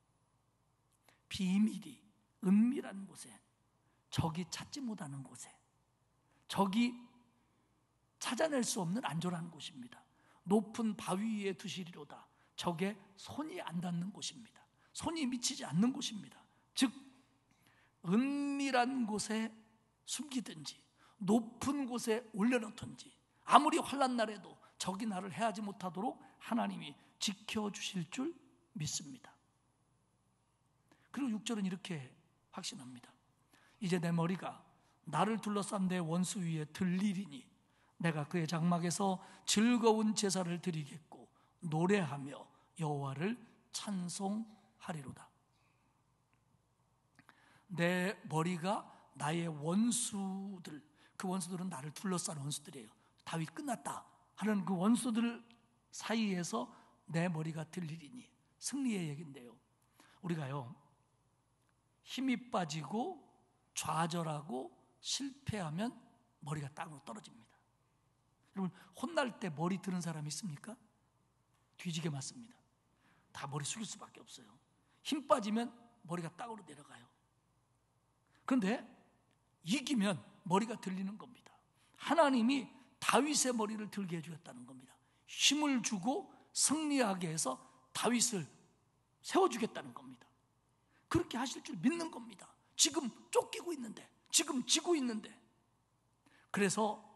비밀이 은밀한 곳에, 적이 찾지 못하는 곳에, 적이 찾아낼 수 없는 안전한 곳입니다. 높은 바위 위에 두시리로다. 적의 손이 안 닿는 곳입니다. 손이 미치지 않는 곳입니다. 즉 은밀한 곳에 숨기든지 높은 곳에 올려놓든지 아무리 환난 날에도 적이 나를 해하지 못하도록 하나님이 지켜주실 줄 믿습니다. 그리고 6절은 이렇게 확신합니다. 이제 내 머리가 나를 둘러싼 내 원수 위에 들리리니 내가 그의 장막에서 즐거운 제사를 드리겠고 노래하며 여호와를 찬송하리로다. 내 머리가 나의 원수들, 그 원수들은 나를 둘러싼 원수들이에요. 다윗 끝났다 하는 그 원수들 사이에서 내 머리가 들리리니, 승리의 얘기인데요. 우리가요 힘이 빠지고 좌절하고 실패하면 머리가 땅으로 떨어집니다. 여러분 혼날 때 머리 드는 사람 있습니까? 뒤지게 맞습니다. 다 머리 숙일 수밖에 없어요. 힘 빠지면 머리가 땅으로 내려가요. 그런데 이기면 머리가 들리는 겁니다. 하나님이 다윗의 머리를 들게 해주겠다는 겁니다. 힘을 주고 승리하게 해서 다윗을 세워주겠다는 겁니다. 그렇게 하실 줄 믿는 겁니다. 지금 쫓기고 있는데, 지금 지고 있는데, 그래서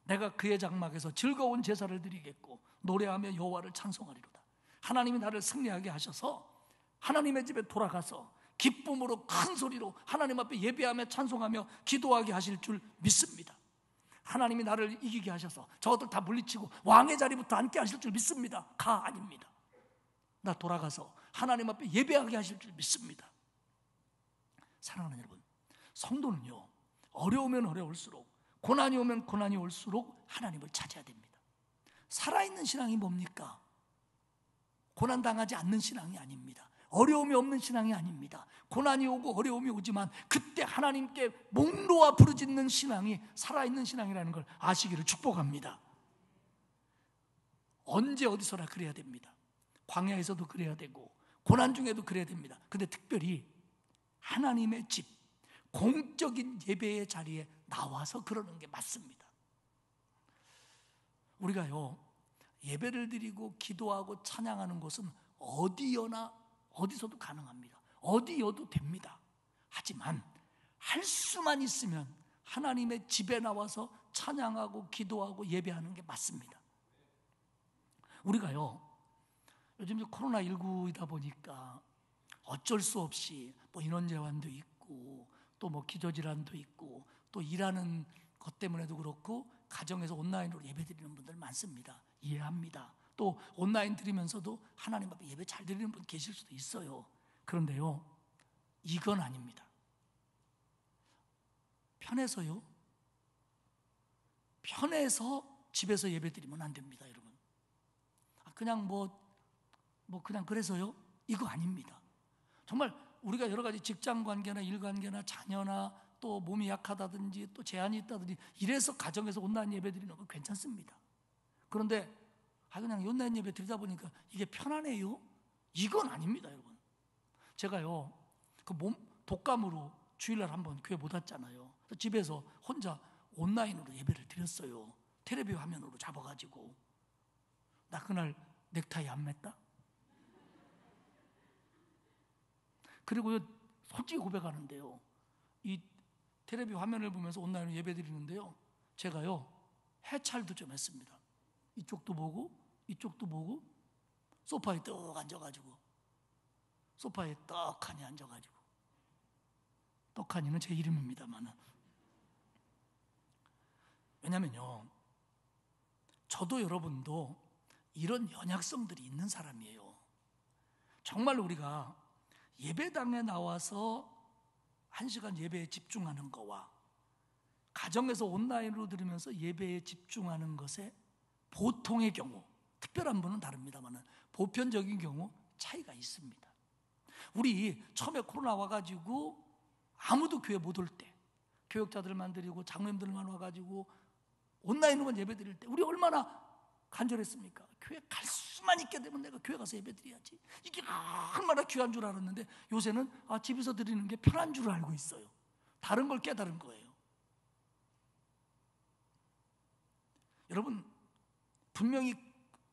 내가 그의 장막에서 즐거운 제사를 드리겠고 노래하며 여호와를 찬송하리로다. 하나님이 나를 승리하게 하셔서 하나님의 집에 돌아가서 기쁨으로 큰 소리로 하나님 앞에 예배하며 찬송하며 기도하게 하실 줄 믿습니다. 하나님이 나를 이기게 하셔서 저것들 다 물리치고 왕의 자리부터 앉게 하실 줄 믿습니다. 아닙니다. 나 돌아가서 하나님 앞에 예배하게 하실 줄 믿습니다. 사랑하는 여러분, 성도는요 어려우면 어려울수록, 고난이 오면 고난이 올수록 하나님을 찾아야 됩니다. 살아있는 신앙이 뭡니까? 고난당하지 않는 신앙이 아닙니다. 어려움이 없는 신앙이 아닙니다. 고난이 오고 어려움이 오지만 그때 하나님께 목 놓아 부르짖는 신앙이 살아있는 신앙이라는 걸 아시기를 축복합니다. 언제 어디서나 그래야 됩니다. 광야에서도 그래야 되고 고난 중에도 그래야 됩니다. 근데 특별히 하나님의 집, 공적인 예배의 자리에 나와서 그러는 게 맞습니다. 우리가요 예배를 드리고 기도하고 찬양하는 곳은 어디여나 어디서도 가능합니다. 어디여도 됩니다. 하지만 할 수만 있으면 하나님의 집에 나와서 찬양하고 기도하고 예배하는 게 맞습니다. 우리가요 요즘 코로나19이다 보니까 어쩔 수 없이 뭐 인원 제한도 있고 또 뭐 기저질환도 있고 또 일하는 것 때문에도 그렇고 가정에서 온라인으로 예배 드리는 분들 많습니다. 이해합니다. 또 온라인 드리면서도 하나님 앞에 예배 잘 드리는 분 계실 수도 있어요. 그런데요 이건 아닙니다. 편해서요, 편해서 집에서 예배 드리면 안 됩니다. 여러분 그냥 그냥 그래서요, 이거 아닙니다. 정말 우리가 여러 가지 직장 관계나 일 관계나 자녀나 또 몸이 약하다든지 또 제한이 있다든지 이래서 가정에서 온라인 예배 드리는 건 괜찮습니다. 그런데 그냥 온라인 예배 드리다 보니까 이게 편하네요? 이건 아닙니다. 여러분 제가요 독감으로 주일날 한번 교회 못 왔잖아요. 집에서 혼자 온라인으로 예배를 드렸어요. 텔레비 화면으로 잡아가지고. 나 그날 넥타이 안 맸다? 그리고 솔직히 고백하는데요, 이 텔레비 화면을 보면서 온라인으로 예배 드리는데요, 제가요 해찰도 좀 했습니다. 이쪽도 보고 이쪽도 보고 소파에 떡 앉아가지고, 소파에 떡하니 앉아가지고, 떡하니는 제 이름입니다만은, 왜냐면요, 저도 여러분도 이런 연약성들이 있는 사람이에요. 정말 우리가 예배당에 나와서 1시간 예배에 집중하는 거와 가정에서 온라인으로 들으면서 예배에 집중하는 것에 보통의 경우, 특별한 분은 다릅니다만 보편적인 경우 차이가 있습니다. 우리 처음에 코로나 와가지고 아무도 교회 못 올 때, 교역자들만 드리고 장로님들만 와가지고 온라인으로만 예배 드릴 때 우리 얼마나 간절했습니까? 교회 갈 수만 있게 되면 내가 교회 가서 예배 드려야지. 이게 얼마나 귀한 줄 알았는데 요새는 집에서 드리는 게 편한 줄 알고 있어요. 다른 걸 깨달은 거예요. 여러분, 분명히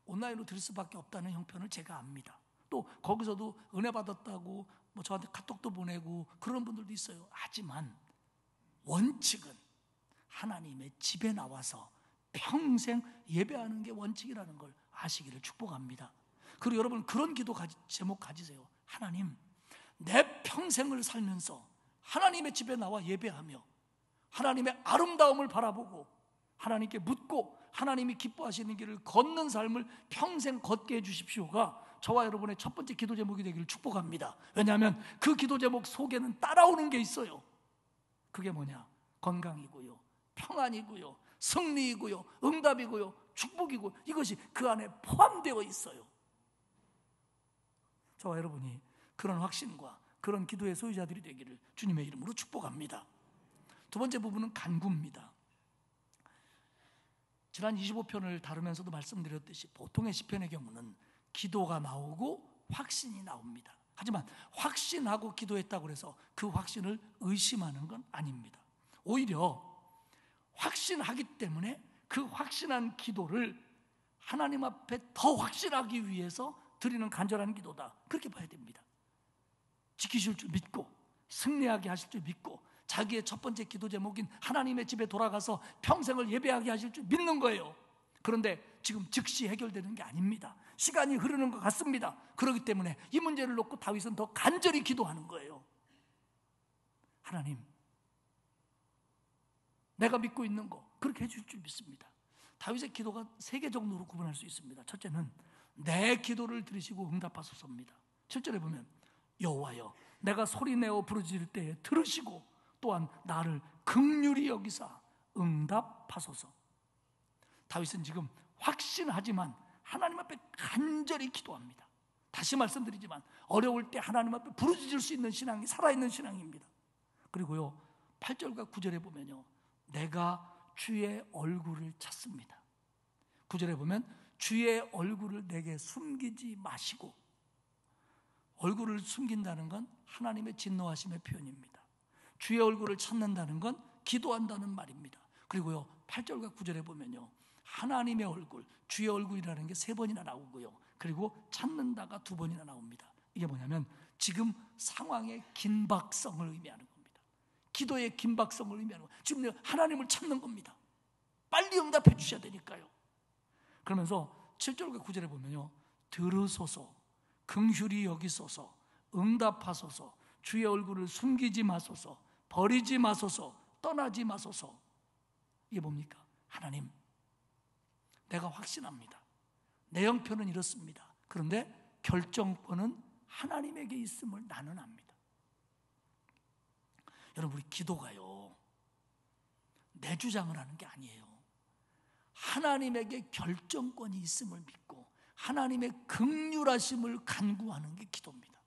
온라인으로 드릴 수밖에 없다는 형편을 제가 압니다. 또 거기서도 은혜 받았다고 뭐 저한테 카톡도 보내고 그런 분들도 있어요. 하지만 원칙은 하나님의 집에 나와서 평생 예배하는 게 원칙이라는 걸 아시기를 축복합니다. 그리고 여러분, 그런 기도 제목 가지세요. 하나님, 내 평생을 살면서 하나님의 집에 나와 예배하며 하나님의 아름다움을 바라보고 하나님께 묻고 하나님이 기뻐하시는 길을 걷는 삶을 평생 걷게 해주십시오가 저와 여러분의 첫 번째 기도 제목이 되기를 축복합니다. 왜냐하면 그 기도 제목 속에는 따라오는 게 있어요. 그게 뭐냐? 건강이고요, 평안이고요, 승리이고요, 응답이고요, 축복이고, 이것이 그 안에 포함되어 있어요. 저와 여러분이 그런 확신과 그런 기도의 소유자들이 되기를 주님의 이름으로 축복합니다. 두 번째 부분은 간구입니다. 지난 25편을 다루면서도 말씀드렸듯이 보통의 시편의 경우는 기도가 나오고 확신이 나옵니다. 하지만 확신하고 기도했다고 해서 그 확신을 의심하는 건 아닙니다. 오히려 확신하기 때문에 그 확신한 기도를 하나님 앞에 더 확신하기 위해서 드리는 간절한 기도다, 그렇게 봐야 됩니다. 지키실 줄 믿고 승리하게 하실 줄 믿고 자기의 첫 번째 기도 제목인 하나님의 집에 돌아가서 평생을 예배하게 하실 줄 믿는 거예요. 그런데 지금 즉시 해결되는 게 아닙니다. 시간이 흐르는 것 같습니다. 그렇기 때문에 이 문제를 놓고 다윗은 더 간절히 기도하는 거예요. 하나님, 내가 믿고 있는 거 그렇게 해줄 줄 믿습니다. 다윗의 기도가 세 개 정도로 구분할 수 있습니다. 첫째는 내 기도를 들으시고 응답하소서입니다. 7절에 보면 여호와여, 내가 소리내어 부르짖을 때에 들으시고 또한 나를 긍휼히 여기사 응답하소서. 다윗은 지금 확신하지만 하나님 앞에 간절히 기도합니다. 다시 말씀드리지만 어려울 때 하나님 앞에 부르짖을 수 있는 신앙이 살아있는 신앙입니다. 그리고요, 8절과 9절에 보면요, 내가 주의 얼굴을 찾습니다. 9절에 보면 주의 얼굴을 내게 숨기지 마시고, 얼굴을 숨긴다는 건 하나님의 진노하심의 표현입니다. 주의 얼굴을 찾는다는 건 기도한다는 말입니다. 그리고요, 8절과 9절에 보면요, 하나님의 얼굴, 주의 얼굴이라는 게 3번이나 나오고요, 그리고 찾는다가 2번이나 나옵니다. 이게 뭐냐면 지금 상황의 긴박성을 의미하는 겁니다. 기도의 긴박성을 의미하는 겁니다. 지금 하나님을 찾는 겁니다. 빨리 응답해 주셔야 되니까요. 그러면서 7절과 9절에 보면요, 들으소서, 긍휼히 여기소서, 응답하소서, 주의 얼굴을 숨기지 마소서, 버리지 마소서, 떠나지 마소서. 이게 뭡니까? 하나님, 내가 확신합니다. 내 형편은 이렇습니다. 그런데 결정권은 하나님에게 있음을 나는 압니다. 여러분, 우리 기도가요, 내 주장을 하는 게 아니에요. 하나님에게 결정권이 있음을 믿고 하나님의 긍휼하심을 간구하는 게 기도입니다.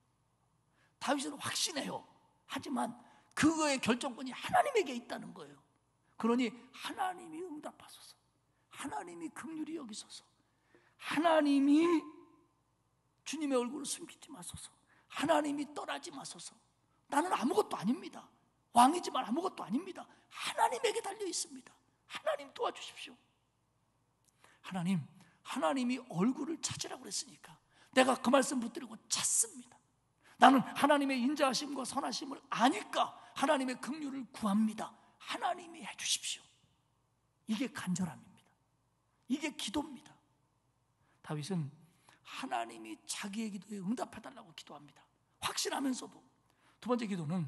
다윗은 확신해요. 하지만 그거의 결정권이 하나님에게 있다는 거예요. 그러니 하나님이 응답하소서, 하나님이 긍휼히 여기소서, 하나님이 주님의 얼굴을 숨기지 마소서, 하나님이 떠나지 마소서. 나는 아무것도 아닙니다. 왕이지만 아무것도 아닙니다. 하나님에게 달려 있습니다. 하나님 도와주십시오. 하나님, 하나님이 얼굴을 찾으라고 그랬으니까 내가 그 말씀 붙들고 찾습니다. 나는 하나님의 인자하심과 선하심을 아니까 하나님의 긍휼을 구합니다. 하나님이 해주십시오. 이게 간절함입니다. 이게 기도입니다. 다윗은 하나님이 자기의 기도에 응답해달라고 기도합니다. 확신하면서도. 두 번째 기도는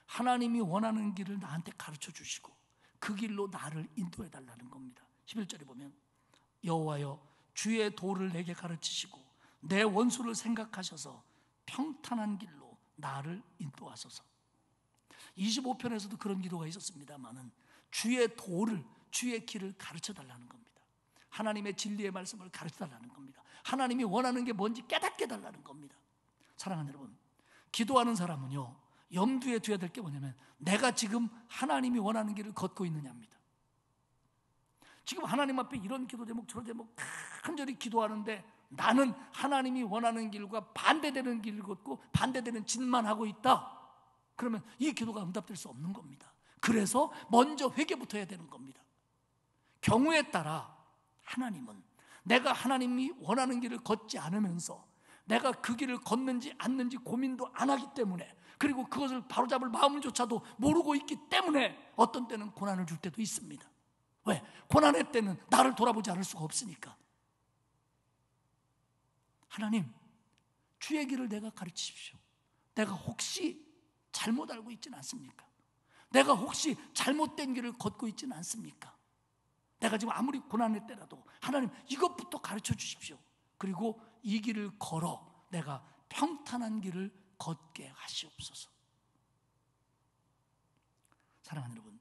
하나님이 원하는 길을 나한테 가르쳐 주시고 그 길로 나를 인도해달라는 겁니다. 11절에 보면 여호와여 주의 도를 내게 가르치시고 내 원수를 생각하셔서 평탄한 길로 나를 인도하소서. 25편에서도 그런 기도가 있었습니다마는 주의 도를, 주의 길을 가르쳐달라는 겁니다. 하나님의 진리의 말씀을 가르쳐달라는 겁니다. 하나님이 원하는 게 뭔지 깨닫게 해달라는 겁니다. 사랑하는 여러분, 기도하는 사람은요 염두에 둬야 될 게 뭐냐면 내가 지금 하나님이 원하는 길을 걷고 있느냐입니다. 지금 하나님 앞에 이런 기도 제목 저런 제목 간절히 기도하는데 나는 하나님이 원하는 길과 반대되는 길을 걷고 반대되는 짓만 하고 있다. 그러면 이 기도가 응답될 수 없는 겁니다. 그래서 먼저 회개부터 해야 되는 겁니다. 경우에 따라 하나님은 내가 하나님이 원하는 길을 걷지 않으면서 내가 그 길을 걷는지 않는지 고민도 안 하기 때문에, 그리고 그것을 바로잡을 마음조차도 모르고 있기 때문에 어떤 때는 고난을 줄 때도 있습니다. 왜? 고난의 때는 나를 돌아보지 않을 수가 없으니까. 하나님, 주의 길을 내가 가르치십시오. 내가 혹시 잘못 알고 있지는 않습니까? 내가 혹시 잘못된 길을 걷고 있지는 않습니까? 내가 지금 아무리 고난의 때라도 하나님 이것부터 가르쳐 주십시오. 그리고 이 길을 걸어 내가 평탄한 길을 걷게 하시옵소서. 사랑하는 여러분,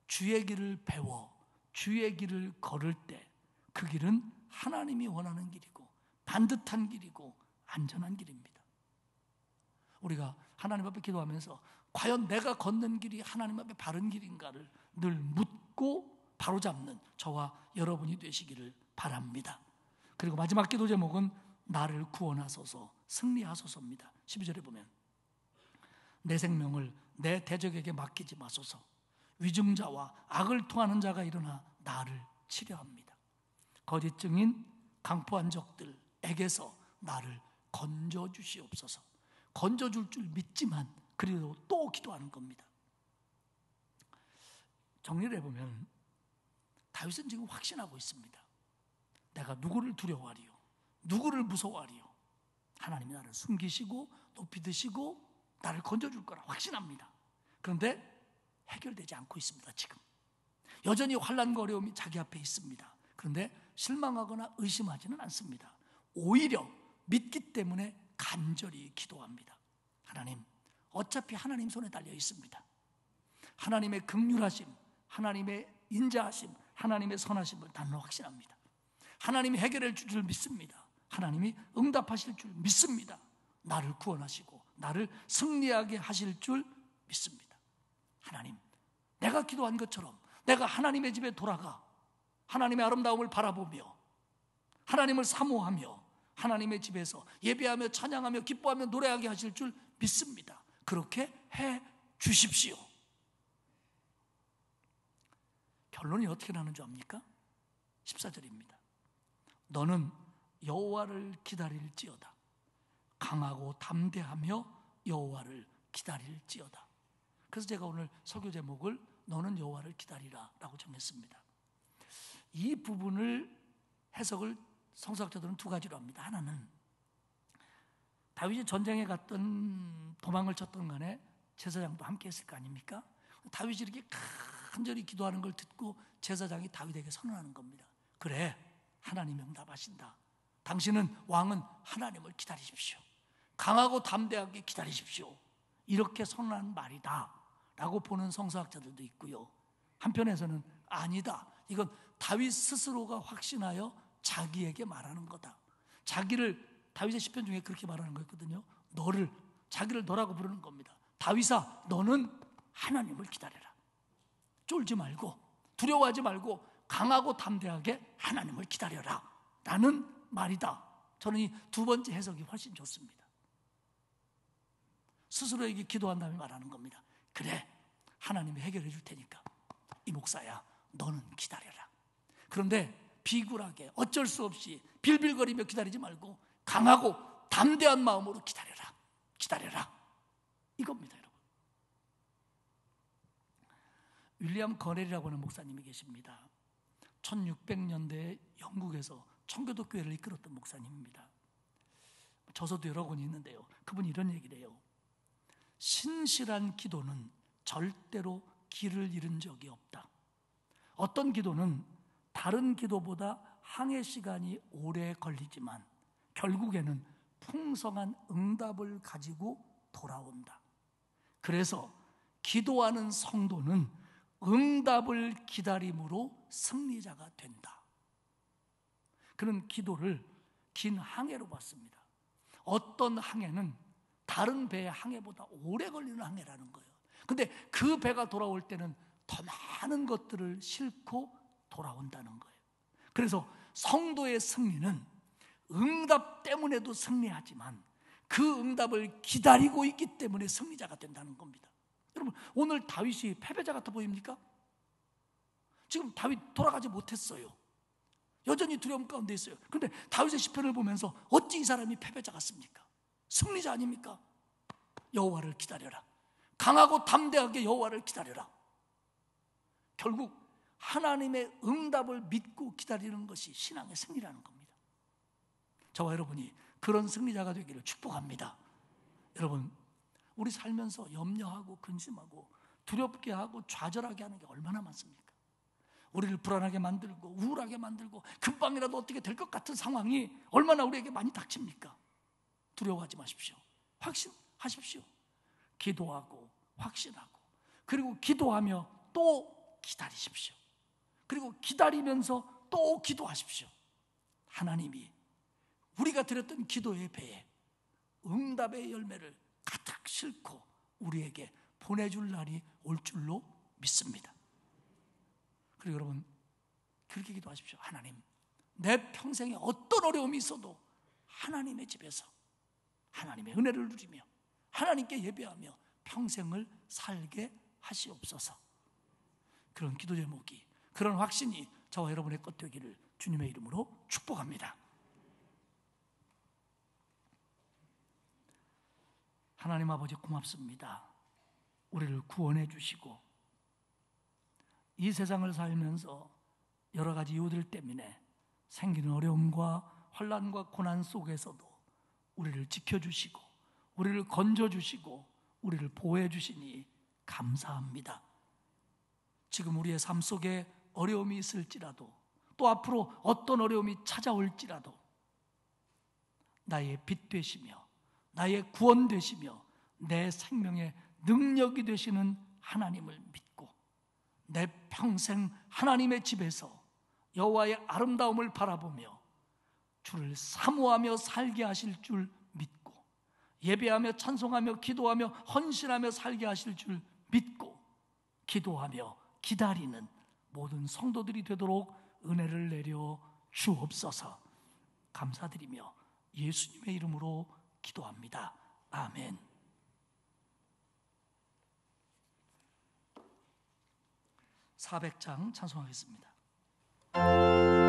주의 길을 배워 주의 길을 걸을 때 그 길은 하나님이 원하는 길이고 반듯한 길이고 안전한 길입니다. 우리가 하나님 앞에 기도하면서 과연 내가 걷는 길이 하나님 앞에 바른 길인가를 늘 묻고 바로잡는 저와 여러분이 되시기를 바랍니다. 그리고 마지막 기도 제목은 나를 구원하소서 승리하소서입니다. 12절에 보면 내 생명을 내 대적에게 맡기지 마소서. 위증자와 악을 통하는 자가 일어나 나를 치려합니다. 거짓 증인 강포한 적들에게서 나를 건져주시옵소서. 건져줄 줄 믿지만 그래도 또 기도하는 겁니다. 정리를 해보면 다윗은 지금 확신하고 있습니다. 내가 누구를 두려워하리요? 누구를 무서워하리요? 하나님이 나를 숨기시고 높이 드시고 나를 건져줄 거라 확신합니다. 그런데 해결되지 않고 있습니다. 지금 여전히 환난과 어려움이 자기 앞에 있습니다. 그런데 실망하거나 의심하지는 않습니다. 오히려 믿기 때문에 간절히 기도합니다. 하나님, 어차피 하나님 손에 달려 있습니다. 하나님의 긍휼하심, 하나님의 인자하심, 하나님의 선하심을 나는 확신합니다. 하나님이 해결해 줄 줄 믿습니다. 하나님이 응답하실 줄 믿습니다. 나를 구원하시고 나를 승리하게 하실 줄 믿습니다. 하나님, 내가 기도한 것처럼 내가 하나님의 집에 돌아가 하나님의 아름다움을 바라보며 하나님을 사모하며 하나님의 집에서 예배하며 찬양하며 기뻐하며 노래하게 하실 줄 믿습니다. 그렇게 해 주십시오. 결론이 어떻게 나는 줄 압니까? 14절입니다. 너는 여호와를 기다릴지어다. 강하고 담대하며 여호와를 기다릴지어다. 그래서 제가 오늘 설교 제목을 너는 여호와를 기다리라 라고 정했습니다. 이 부분을 해석을 성서학자들은 두 가지로 합니다. 하나는 다윗이 전쟁에 갔던 도망을 쳤던 간에 제사장도 함께 했을 거 아닙니까? 다윗이 이렇게 간절히 기도하는 걸 듣고 제사장이 다윗에게 선언하는 겁니다. 그래, 하나님이 응답하신다. 당신은 왕은 하나님을 기다리십시오. 강하고 담대하게 기다리십시오. 이렇게 선언한 말이다 라고 보는 성서학자들도 있고요. 한편에서는 아니다, 이건 다윗 스스로가 확신하여 자기에게 말하는 거다. 자기를, 다윗의 시편 중에 그렇게 말하는 거였거든요. 너를, 자기를 너라고 부르는 겁니다. 다윗아, 너는 하나님을 기다려라. 쫄지 말고 두려워하지 말고 강하고 담대하게 하나님을 기다려라 라는 말이다. 저는 이 두 번째 해석이 훨씬 좋습니다. 스스로에게 기도한 다음에 말하는 겁니다. 그래, 하나님이 해결해 줄 테니까 이 목사야, 너는 기다려라. 그런데 비굴하게 어쩔 수 없이 빌빌거리며 기다리지 말고 강하고 담대한 마음으로 기다려라. 기다려라. 이겁니다, 여러분. 윌리엄 거넬이라고 하는 목사님이 계십니다. 1600년대에 영국에서 청교도 교회를 이끌었던 목사님입니다. 저서도 여러 권이 있는데요, 그분이 이런 얘기를 해요. 신실한 기도는 절대로 길을 잃은 적이 없다. 어떤 기도는 다른 기도보다 항해 시간이 오래 걸리지만 결국에는 풍성한 응답을 가지고 돌아온다. 그래서 기도하는 성도는 응답을 기다림으로 승리자가 된다. 그는 기도를 긴 항해로 봤습니다. 어떤 항해는 다른 배의 항해보다 오래 걸리는 항해라는 거예요. 근데 그 배가 돌아올 때는 더 많은 것들을 싣고 돌아온다는 거예요. 그래서 성도의 승리는 응답 때문에도 승리하지만 그 응답을 기다리고 있기 때문에 승리자가 된다는 겁니다. 여러분, 오늘 다윗이 패배자 같아 보입니까? 지금 다윗 돌아가지 못했어요. 여전히 두려움 가운데 있어요. 그런데 다윗의 시편을 보면서 어찌 이 사람이 패배자 같습니까? 승리자 아닙니까? 여호와를 기다려라. 강하고 담대하게 여호와를 기다려라. 결국 하나님의 응답을 믿고 기다리는 것이 신앙의 승리라는 겁니다. 저와 여러분이 그런 승리자가 되기를 축복합니다. 여러분, 우리 살면서 염려하고 근심하고 두렵게 하고 좌절하게 하는 게 얼마나 많습니까? 우리를 불안하게 만들고 우울하게 만들고 금방이라도 어떻게 될 것 같은 상황이 얼마나 우리에게 많이 닥칩니까? 두려워하지 마십시오. 확신하십시오. 기도하고 확신하고, 그리고 기도하며 또 기다리십시오. 그리고 기다리면서 또 기도하십시오. 하나님이 우리가 드렸던 기도의 배에 응답의 열매를 가득 싣고 우리에게 보내줄 날이 올 줄로 믿습니다. 그리고 여러분, 그렇게 기도하십시오. 하나님, 내 평생에 어떤 어려움이 있어도 하나님의 집에서 하나님의 은혜를 누리며 하나님께 예배하며 평생을 살게 하시옵소서. 그런 기도 제목이, 그런 확신이 저와 여러분의 것 되기를 주님의 이름으로 축복합니다. 하나님 아버지, 고맙습니다. 우리를 구원해 주시고 이 세상을 살면서 여러 가지 이유들 때문에 생기는 어려움과 환난과 고난 속에서도 우리를 지켜주시고 우리를 건져주시고 우리를 보호해 주시니 감사합니다. 지금 우리의 삶 속에 어려움이 있을지라도, 또 앞으로 어떤 어려움이 찾아올지라도 나의 빛 되시며 나의 구원 되시며 내 생명의 능력이 되시는 하나님을 믿고 내 평생 하나님의 집에서 여호와의 아름다움을 바라보며 주를 사모하며 살게 하실 줄 믿고, 예배하며 찬송하며 기도하며 헌신하며 살게 하실 줄 믿고 기도하며 기다리는 모든 성도들이 되도록 은혜를 내려 주옵소서. 감사드리며 예수님의 이름으로 기도합니다. 아멘. (400장) 찬송하겠습니다. 나를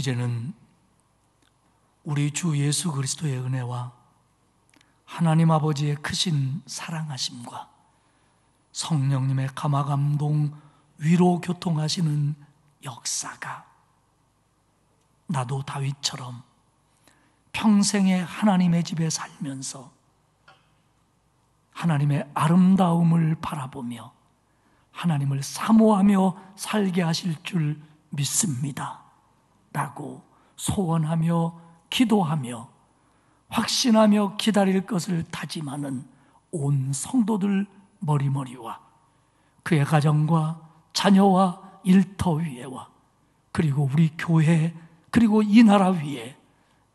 이제는 우리 주 예수 그리스도의 은혜와 하나님 아버지의 크신 사랑하심과 성령님의 감화감동, 위로 교통하시는 역사가 나도 다윗처럼 평생에 하나님의 집에 살면서 하나님의 아름다움을 바라보며 하나님을 사모하며 살게 하실 줄 믿습니다 라고 소원하며 기도하며 확신하며 기다릴 것을 다짐하는 온 성도들 머리머리와 그의 가정과 자녀와 일터 위에와 그리고 우리 교회 그리고 이 나라 위에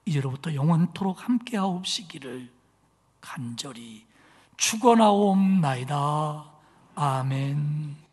이제로부터 영원토록 함께하옵시기를 간절히 축원하옵나이다. 아멘.